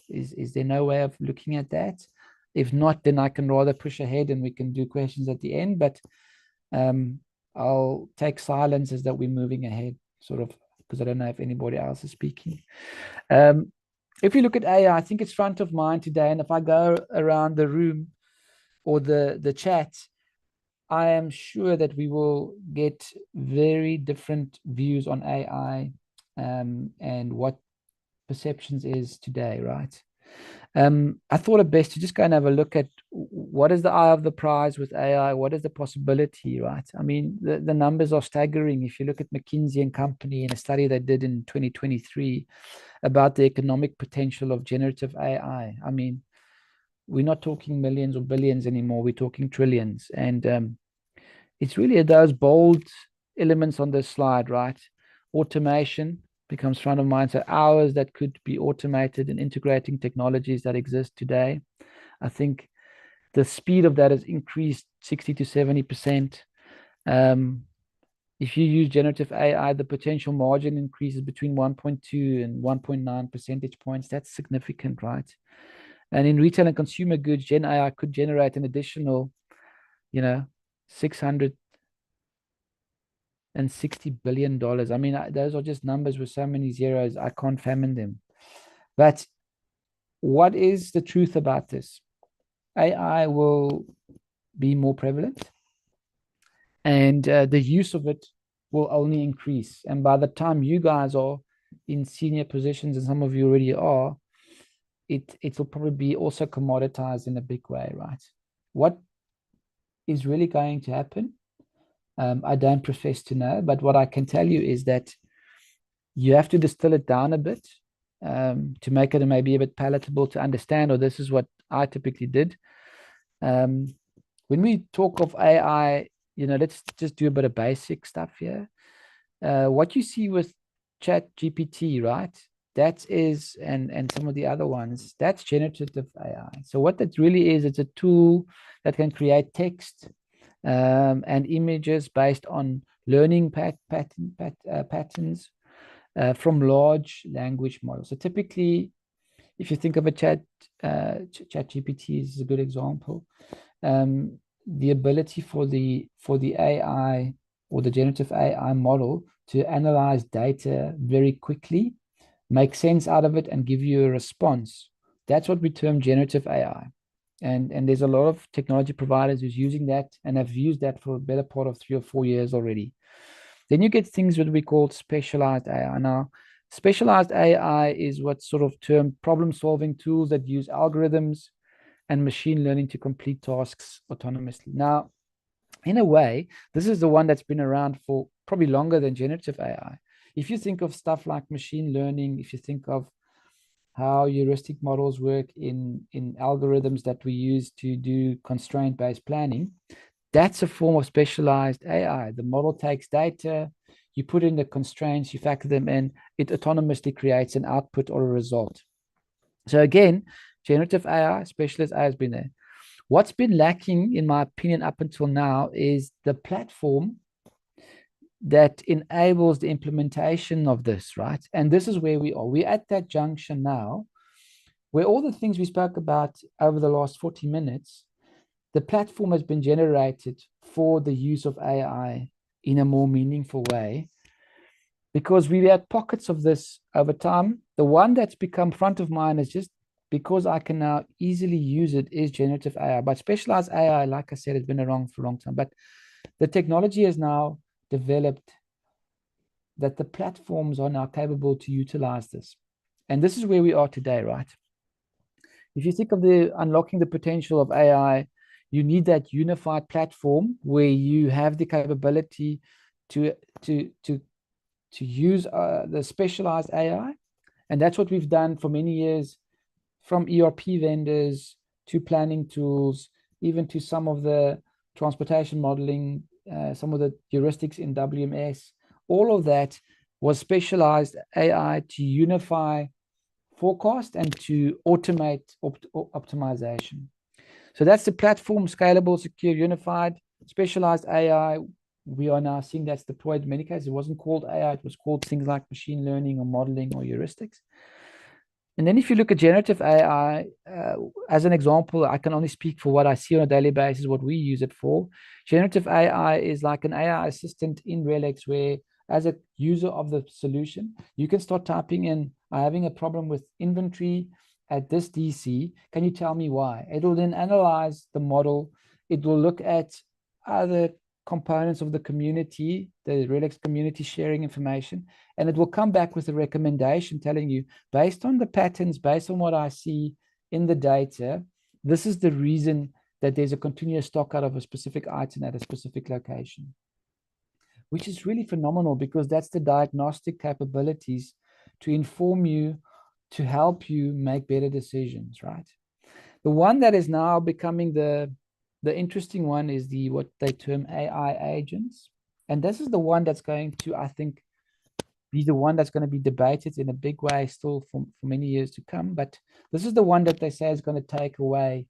is there no way of looking at that? If not, then I can rather push ahead and we can do questions at the end, but I'll take silence as that we're moving ahead, sort of, because I don't know if anybody else is speaking. If you look at AI, I think it's front of mind today. And if I go around the room or the chat, I am sure that we will get very different views on AI and what perceptions is today, right? I thought it best to just go and have a look at what is the eye of the prize with AI, what is the possibility, right? I mean, the numbers are staggering. If you look at McKinsey and Company in a study they did in 2023 about the economic potential of generative AI, I mean, we're not talking millions or billions anymore, we're talking trillions. And it's really those bold elements on this slide, right? automation becomes front of mind. So hours that could be automated and integrating technologies that exist today. I think the speed of that has increased 60 to 70%. If you use generative AI, the potential margin increases between 1.2 and 1.9 percentage points. That's significant, right? And in retail and consumer goods, Gen AI could generate an additional, $660 billion. I mean, those are just numbers with so many zeros, I can't fathom them. But what is the truth about this? AI will be more prevalent, and the use of it will only increase. And by the time you guys are in senior positions, and some of you already are, it will probably be also commoditized in a big way, right? What is really going to happen? I don't profess to know, but what I can tell you is that you have to distill it down a bit to make it maybe a bit palatable to understand, or this is what I typically did. When we talk of AI, let's just do a bit of basic stuff here. What you see with ChatGPT, right? That is, and some of the other ones, that's generative AI. So what that really is, it's a tool that can create text and images based on learning patterns from large language models. So typically, if you think of a ChatGPT is a good example. The ability for the AI or the generative AI model to analyze data very quickly, make sense out of it, and give you a response. That's what we term generative AI. And there's a lot of technology providers who's using that and have used that for a better part of 3 or 4 years already. Then you get things that we call specialized AI. Now, specialized AI is what's sort of termed problem-solving tools that use algorithms and machine learning to complete tasks autonomously. Now, in a way, this is the one that's been around for probably longer than generative AI. If you think of stuff like machine learning, if you think of how heuristic models work in algorithms that we use to do constraint-based planning, that's a form of specialized AI. The model takes data, you put in the constraints, you factor them in, it autonomously creates an output or a result. So again, generative AI, specialist AI has been there. What's been lacking, in my opinion, up until now is the platform that enables the implementation of this, right? And this is where we are. We're at that junction now where all the things we spoke about over the last 40 minutes, the platform has been generated for the use of AI in a more meaningful way, because we've had pockets of this over time. The one that's become front of mind is just because I can now easily use it is generative AI. But specialized AI, like I said, has been around for a long time. But the technology has now developed that the platforms are now capable to utilize this. And this is where we are today, right? If you think of the unlocking the potential of AI, you need that unified platform where you have the capability to use the specialized AI. And that's what we've done for many years, from ERP vendors to planning tools, even to some of the transportation modeling, some of the heuristics in WMS. All of that was specialized AI to unify forecast and to automate optimization. So that's the platform: scalable, secure, unified, specialized AI. We are now seeing that's deployed in many cases. It wasn't called AI, it was called things like machine learning or modeling or heuristics. And then if you look at generative AI, as an example, I can only speak for what I see on a daily basis, what we use it for. Generative AI is like an AI assistant in RELX, where as a user of the solution, you can start typing in, I'm having a problem with inventory at this DC. Can you tell me why? It will then analyze the model. It will look at other components of the community, the RELX community, sharing information, and it will come back with a recommendation telling you, based on the patterns, based on what I see in the data, this is the reason that there's a continuous stock out of a specific item at a specific location, which is really phenomenal, because that's the diagnostic capabilities to inform you, to help you make better decisions, right? The one that is now becoming the interesting one is what they term AI agents. And this is the one that's going to, I think, be the one that's going to be debated in a big way still for many years to come. But this is the one that they say is going to take away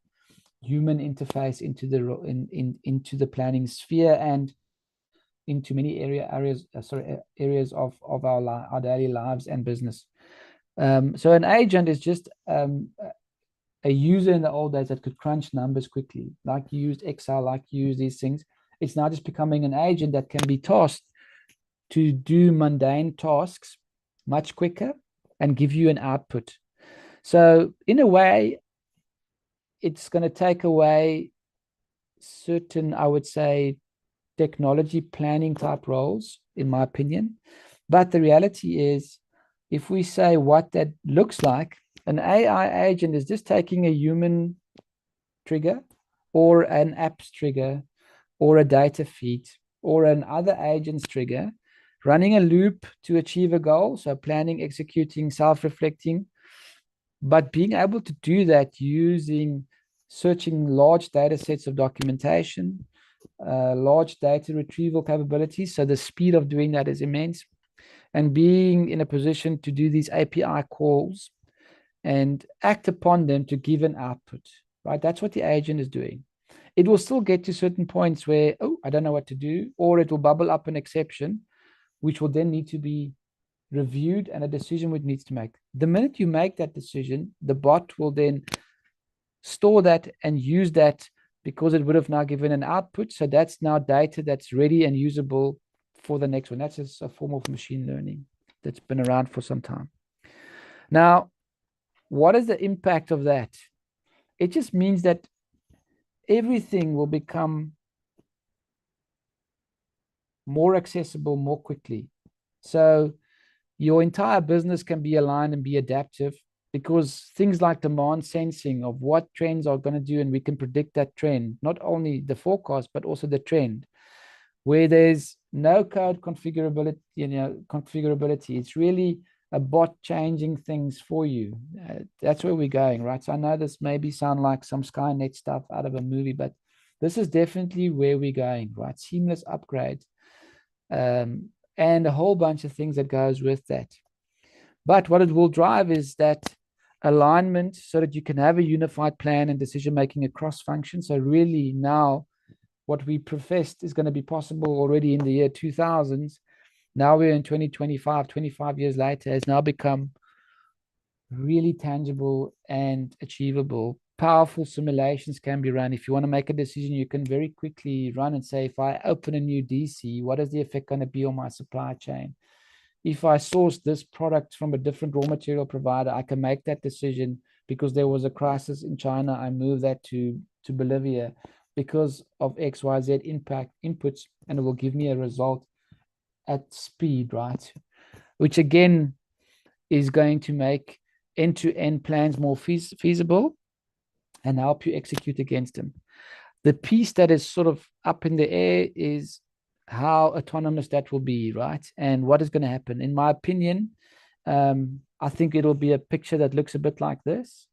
human interface into the planning sphere and into many areas of our daily lives and business. So an agent is just a user in the old days that could crunch numbers quickly, like you used Excel, like you use these things. It's now just becoming an agent that can be tasked to do mundane tasks much quicker and give you an output. So in a way, it's going to take away certain, I would say, technology planning type roles, in my opinion. But the reality is, if we say what that looks like, an AI agent is just taking a human trigger or an app's trigger or a data feed or an other agent's trigger, running a loop to achieve a goal. So planning, executing, self-reflecting, but being able to do that searching large data sets of documentation, large data retrieval capabilities. So the speed of doing that is immense, and being in a position to do these API calls and act upon them to give an output, right? That's what the agent is doing. It will still get to certain points where, oh, I don't know what to do, or it will bubble up an exception, which will then need to be reviewed and a decision which needs to make. The minute you make that decision, the bot will then store that and use that because it would have now given an output. So that's now data that's ready and usable for the next one. That's just a form of machine learning that's been around for some time. Now, what is the impact of that? It just means that everything will become more accessible more quickly. So your entire business can be aligned and be adaptive because things like demand sensing of what trends are going to do, and we can predict that trend, not only the forecast, but also the trend, where there's no code configurability, It's really a bot changing things for you. That's where we're going, right? So I know this maybe sound like some Skynet stuff out of a movie, but this is definitely where we're going, right? Seamless upgrade, and a whole bunch of things that goes with that. But what it will drive is that alignment so that you can have a unified plan and decision making across functions. So really now what we professed is going to be possible already in the year 2000s. Now we're in 2025, 25 years later, has now become really tangible and achievable. Powerful simulations can be run. If you want to make a decision, you can very quickly run and say, if I open a new DC, what is the effect going to be on my supply chain? If I source this product from a different raw material provider, I can make that decision because there was a crisis in China. I move that to Bolivia because of XYZ impact inputs, and it will give me a result at speed, right? Which again is going to make end-to-end plans more feasible and help you execute against them. The piece that is sort of up in the air is how autonomous that will be, right? And what is going to happen. In my opinion, I think it'll be a picture that looks a bit like this.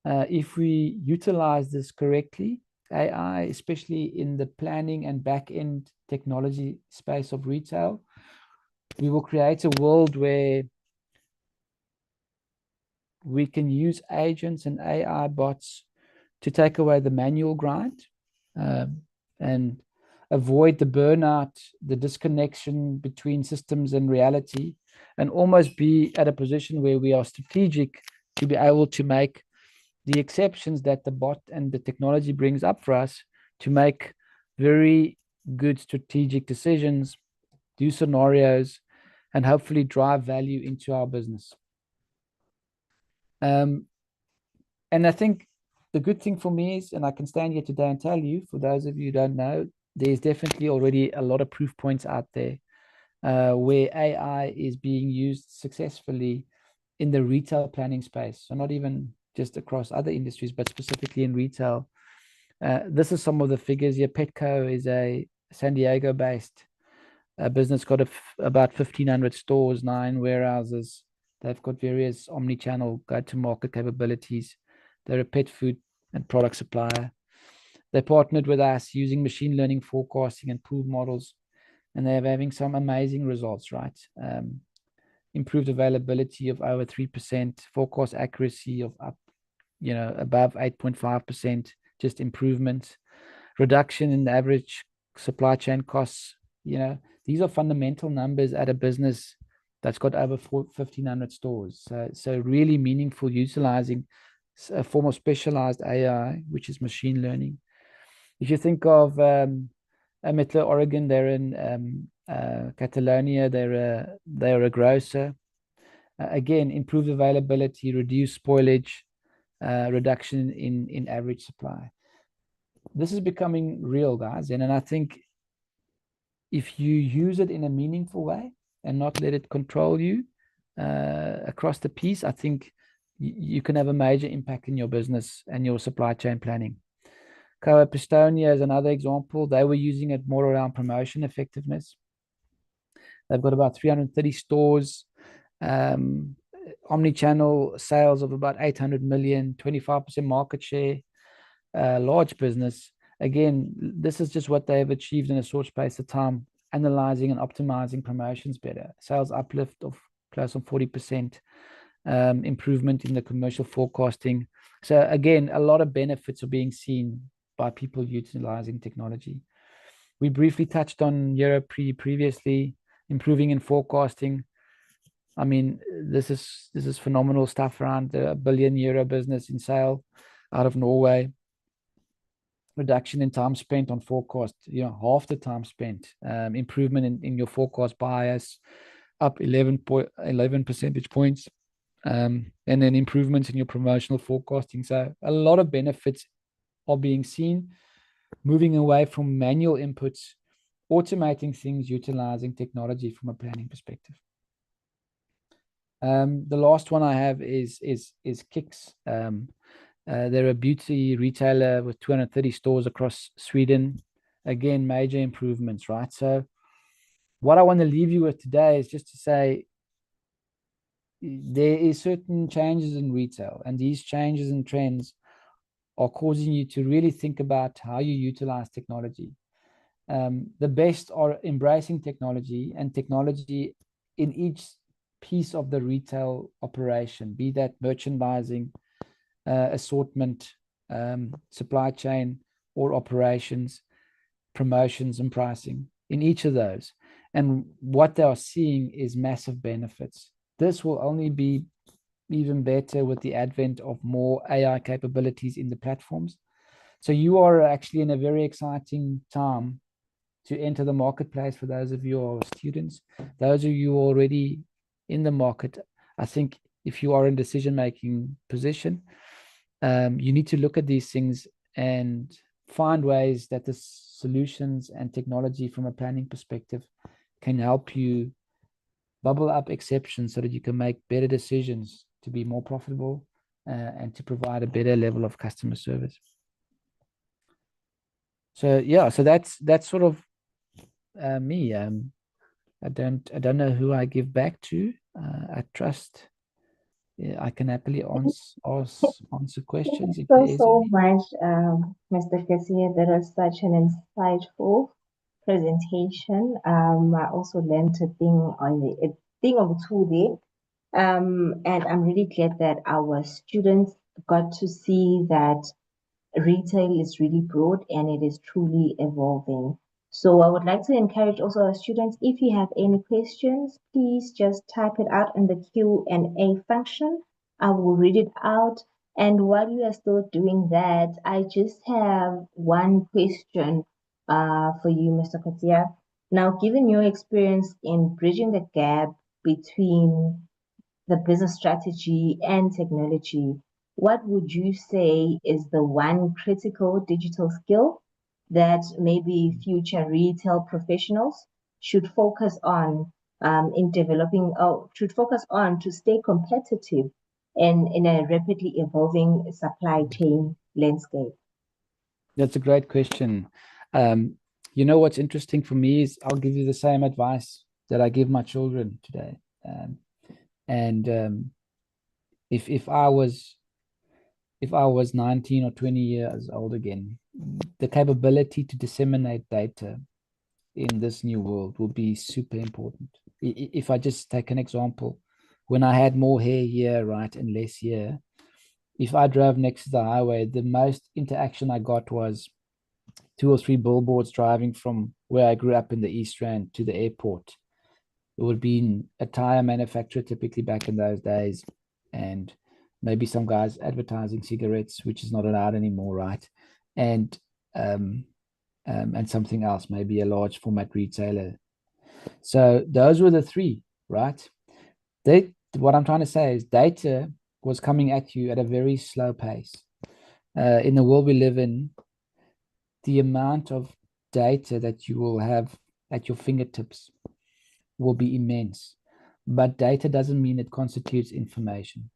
If we utilize this correctly, AI, especially in the planning and back-end technology space of retail, we will create a world where we can use agents and AI bots to take away the manual grind and avoid the burnout, the disconnection between systems and reality, and almost be at a position where we are strategic to be able to make the exceptions that the bot and the technology brings up for us to make very good strategic decisions, do scenarios, and hopefully drive value into our business. And I think the good thing for me is, and I can stand here today and tell you, for those of you who don't know, there's definitely already a lot of proof points out there where AI is being used successfully in the retail planning space. So not even just across other industries, but specifically in retail. This is some of the figures here. Petco is a San Diego-based business, got about 1,500 stores, 9 warehouses. They've got various omni-channel go-to-market capabilities. They're a pet food and product supplier. They partnered with us using machine learning forecasting and pool models, and they're having some amazing results, right? improved availability of over 3%, forecast accuracy of up, above 8.5%, just improvement, reduction in the average supply chain costs. These are fundamental numbers at a business that's got over 1,500 stores. So really meaningful, utilizing a form of specialized AI, which is machine learning. If you think of Metro Oregon, they're in Catalonia, they're a grocer. Again, improved availability, reduced spoilage, reduction in average supply. This is becoming real, guys. And I think if you use it in a meaningful way and not let it control you across the piece, I think you can have a major impact in your business and your supply chain planning. Co-op Estonia is another example. They were using it more around promotion effectiveness. They've got about 330 stores, omni-channel sales of about 800 million, 25% market share, large business. Again, this is just what they've achieved in a short space of time, analyzing and optimizing promotions better. Sales uplift of close on 40%, improvement in the commercial forecasting. So again, a lot of benefits are being seen by people utilizing technology. We briefly touched on Europre previously, improving in forecasting. I mean, this is phenomenal stuff around the €1 billion business in sale out of Norway. Reduction in time spent on forecast, half the time spent, improvement in your forecast bias, up 11 percentage points, and then improvements in your promotional forecasting. So a lot of benefits are being seen, moving away from manual inputs, automating things, utilizing technology from a planning perspective. The last one I have is Kicks. They're a beauty retailer with 230 stores across Sweden. Again, major improvements, right? So what I want to leave you with today is just to say there is certain changes in retail, and these changes and trends are causing you to really think about how you utilize technology. The best are embracing technology, and technology in each piece of the retail operation, be that merchandising, assortment, supply chain, or operations, promotions and pricing, in each of those. And what they are seeing is massive benefits. This will only be even better with the advent of more AI capabilities in the platforms. So you are actually in a very exciting time to enter the marketplace. For those of you who are students, those of you already in the market, I think if you are in decision-making position, you need to look at these things and find ways that the solutions and technology from a planning perspective can help you bubble up exceptions so that you can make better decisions to be more profitable and to provide a better level of customer service. So yeah, so that's sort of me. I don't know who I give back to. I trust I can happily answer questions. Thank you so much, Mr. Kessié. That was such an insightful presentation. I also learned a thing or two there. And I'm really glad that our students got to see that retail is really broad and it is truly evolving. So I would like to encourage also our students, if you have any questions, please just type it out in the Q&A function. I will read it out. And while you are still doing that, I just have one question for you, Mr. Katia. Now, given your experience in bridging the gap between the business strategy and technology, what would you say is the one critical digital skill that maybe future retail professionals should focus on in developing, or should focus on to stay competitive in a rapidly evolving supply chain landscape? That's a great question. What's interesting for me is I'll give you the same advice that I give my children today. If I was 19 or 20 years old again, the capability to disseminate data in this new world will be super important. if I just take an example, when I had more hair here, right, and less here, if I drove next to the highway, the most interaction I got was 2 or 3 billboards driving from where I grew up in the East Rand to the airport. It would be a tire manufacturer typically back in those days, and maybe some guys advertising cigarettes, which is not allowed anymore, right? And something else, maybe a large format retailer. So those were the three, right? What I'm trying to say is data was coming at you at a very slow pace. In the world we live in, the amount of data that you will have at your fingertips will be immense. But data doesn't mean it constitutes information.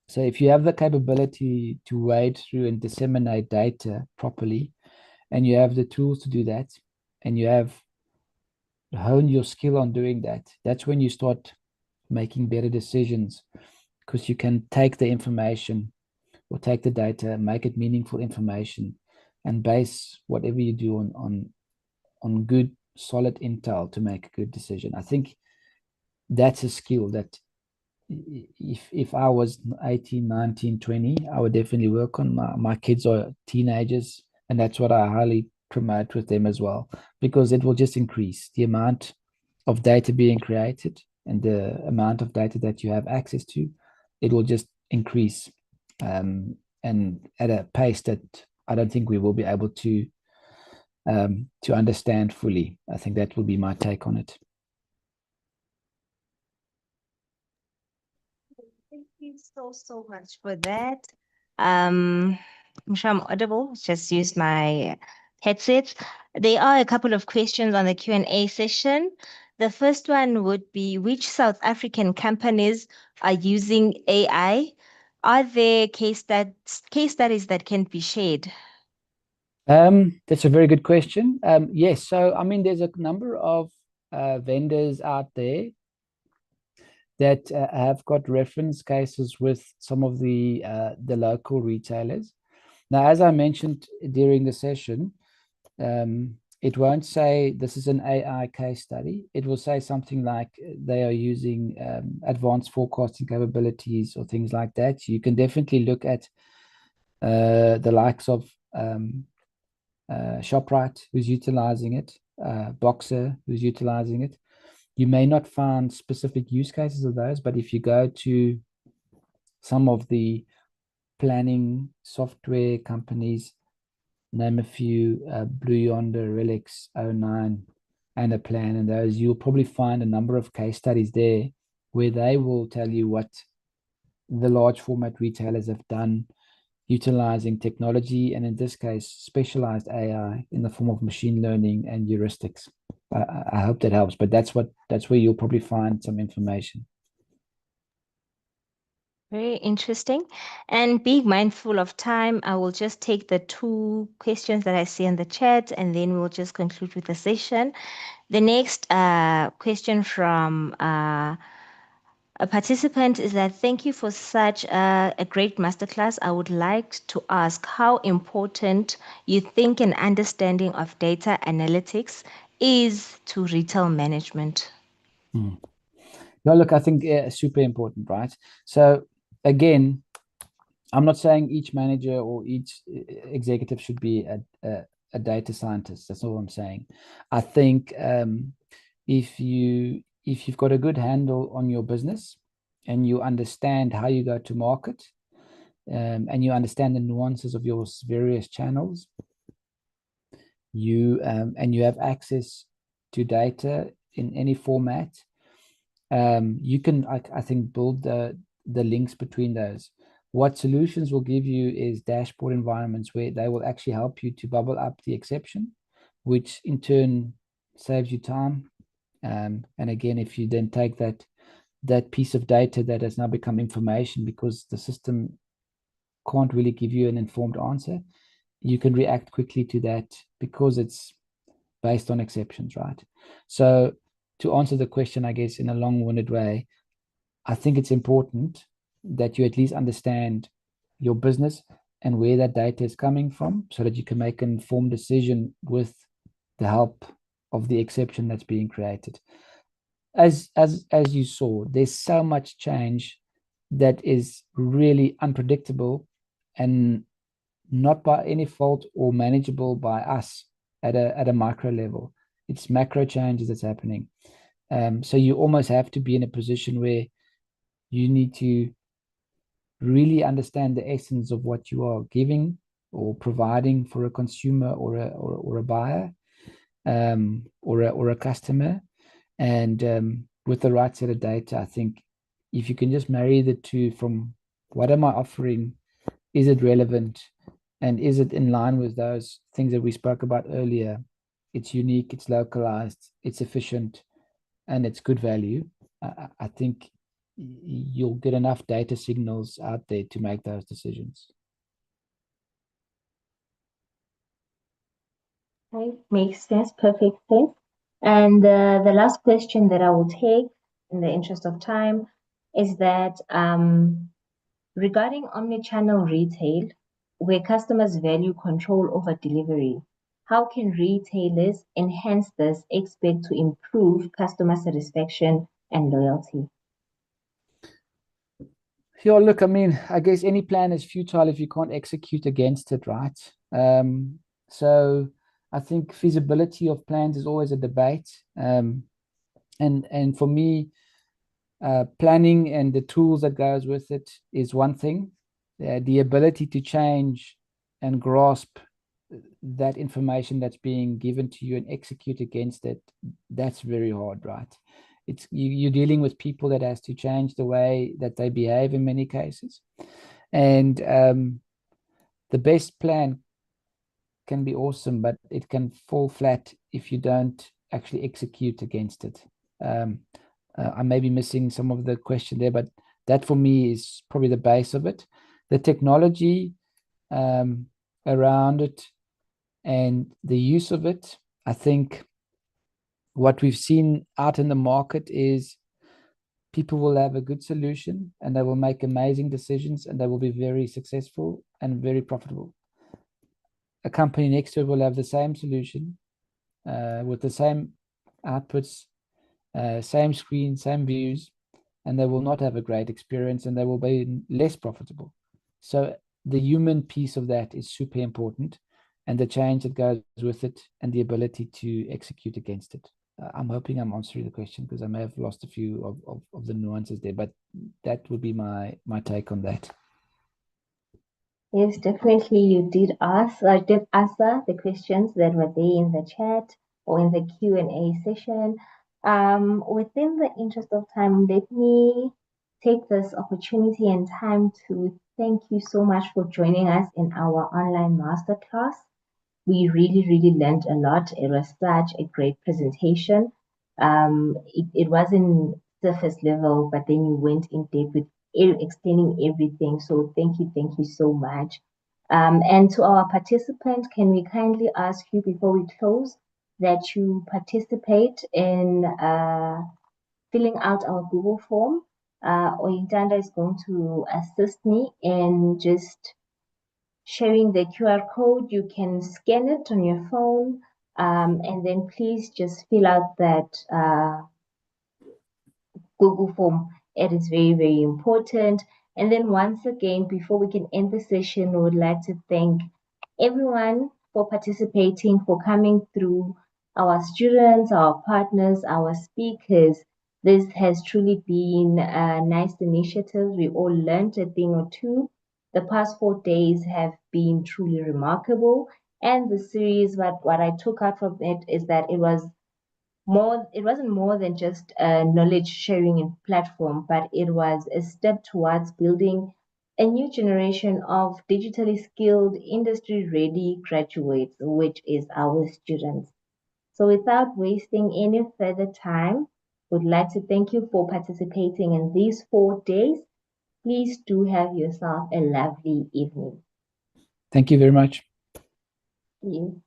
So if you have the capability to wade through and disseminate data properly, and you have the tools to do that, and you have honed your skill on doing that, that's when you start making better decisions, because you can take the information or take the data, make it meaningful information, and base whatever you do on good, solid intel to make a good decision. I think that's a skill that if I was 18, 19, 20, I would definitely work on. My kids are teenagers, and that's what I highly promote with them as well, because it will just increase the amount of data being created and the amount of data that you have access to. It will just increase, and at a pace that I don't think we will be able to understand fully. I think that will be my take on it. Thank you so much for that. I'm sure I'm audible. Just use my headset. There are a couple of questions on the Q&A session. The first one would be, which South African companies are using AI? Are there case studies that can be shared? That's a very good question. Yes, so I mean, there's a number of vendors out there that have got reference cases with some of the local retailers. Now, as I mentioned during the session, it won't say this is an AI case study. It will say something like they are using advanced forecasting capabilities or things like that. You can definitely look at the likes of Shoprite, who's utilizing it, Boxer, who's utilizing it. You may not find specific use cases of those, but if you go to some of the planning software companies, name a few, Blue Yonder, Relix, O9, and a plan, and those, you'll probably find a number of case studies there where they will tell you what the large format retailers have done utilizing technology, and in this case, specialized AI in the form of machine learning and heuristics. I hope that helps, but that's where you'll probably find some information. Very interesting. And being mindful of time, I will just take the 2 questions that I see in the chat, and then we'll just conclude with the session. The next question from a participant is that, thank you for such a great masterclass. I would like to ask how important you think an understanding of data analytics is to retail management. No, look, I think super important, right? So again, I'm not saying each manager or each executive should be a data scientist. That's all I'm saying. I think if you've got a good handle on your business and you understand how you go to market, and you understand the nuances of your various channels, and you have access to data in any format, you can, I think, build the links between those. What solutions will give you is dashboard environments where they will actually help you to bubble up the exception, which in turn saves you time. And again, if you then take that piece of data that has now become information because the system can't really give you an informed answer, you can react quickly to that because it's based on exceptions, right? So to answer the question, I guess, in a long-winded way, I think it's important that you at least understand your business and where that data is coming from so that you can make an informed decision with the help of the exception that's being created. as you saw, there's so much change that is really unpredictable and not by any fault or manageable by us at a micro level. It's macro changes that's happening. So you almost have to be in a position where you need to really understand the essence of what you are giving or providing for a consumer or a buyer, or a customer. And with the right set of data, I think if you can just marry the two, from what am I offering, is it relevant, and is it in line with those things that we spoke about earlier? It's unique, it's localized, it's efficient, and it's good value. I think you'll get enough data signals out there to make those decisions. Okay, makes sense, perfect sense. And the last question that I will take in the interest of time is that regarding omnichannel retail, where customers value control over delivery, how can retailers enhance this, expect to improve customer satisfaction and loyalty? Yeah, look, I mean, I guess any plan is futile if you can't execute against it, right? So I think feasibility of plans is always a debate. And for me, planning and the tools that goes with it is one thing. The ability to change and grasp that information that's being given to you and execute against it, that's very hard, right? It's you're dealing with people that has to change the way that they behave in many cases. And the best plan can be awesome, but it can fall flat if you don't actually execute against it. I may be missing some of the question there, but that for me is probably the base of it. The technology around it and the use of it, I think what we've seen out in the market is people will have a good solution and they will make amazing decisions and they will be very successful and very profitable. A company next to it will have the same solution with the same outputs, same screen, same views, and they will not have a great experience and they will be less profitable. So the human piece of that is super important, and the change that goes with it and the ability to execute against it. I'm hoping I'm answering the question, because I may have lost a few of the nuances there, but that would be my take on that. Yes, definitely you did answer the questions that were there in the chat or in the Q&A session. Within the interest of time, let me take this opportunity and time to thank you so much for joining us in our online masterclass. We really, really learned a lot. It was such a great presentation. It wasn't surface level, but then you went in depth with explaining everything. So thank you so much. And to our participants, can we kindly ask you before we close that you participate in filling out our Google form. Oyintanda is going to assist me in just sharing the QR code. You can scan it on your phone, and then please just fill out that Google form. It is very, very important. And then once again, before we can end the session, we would like to thank everyone for participating, for coming through, our students, our partners, our speakers. This has truly been a nice initiative. We all learned a thing or two. The past 4 days have been truly remarkable. And the series, what I took out from it is that it wasn't more than just a knowledge sharing platform, but it was a step towards building a new generation of digitally skilled, industry ready graduates, which is our students. So without wasting any further time, would like to thank you for participating in these 4 days. Please do have yourself a lovely evening. Thank you very much. See you.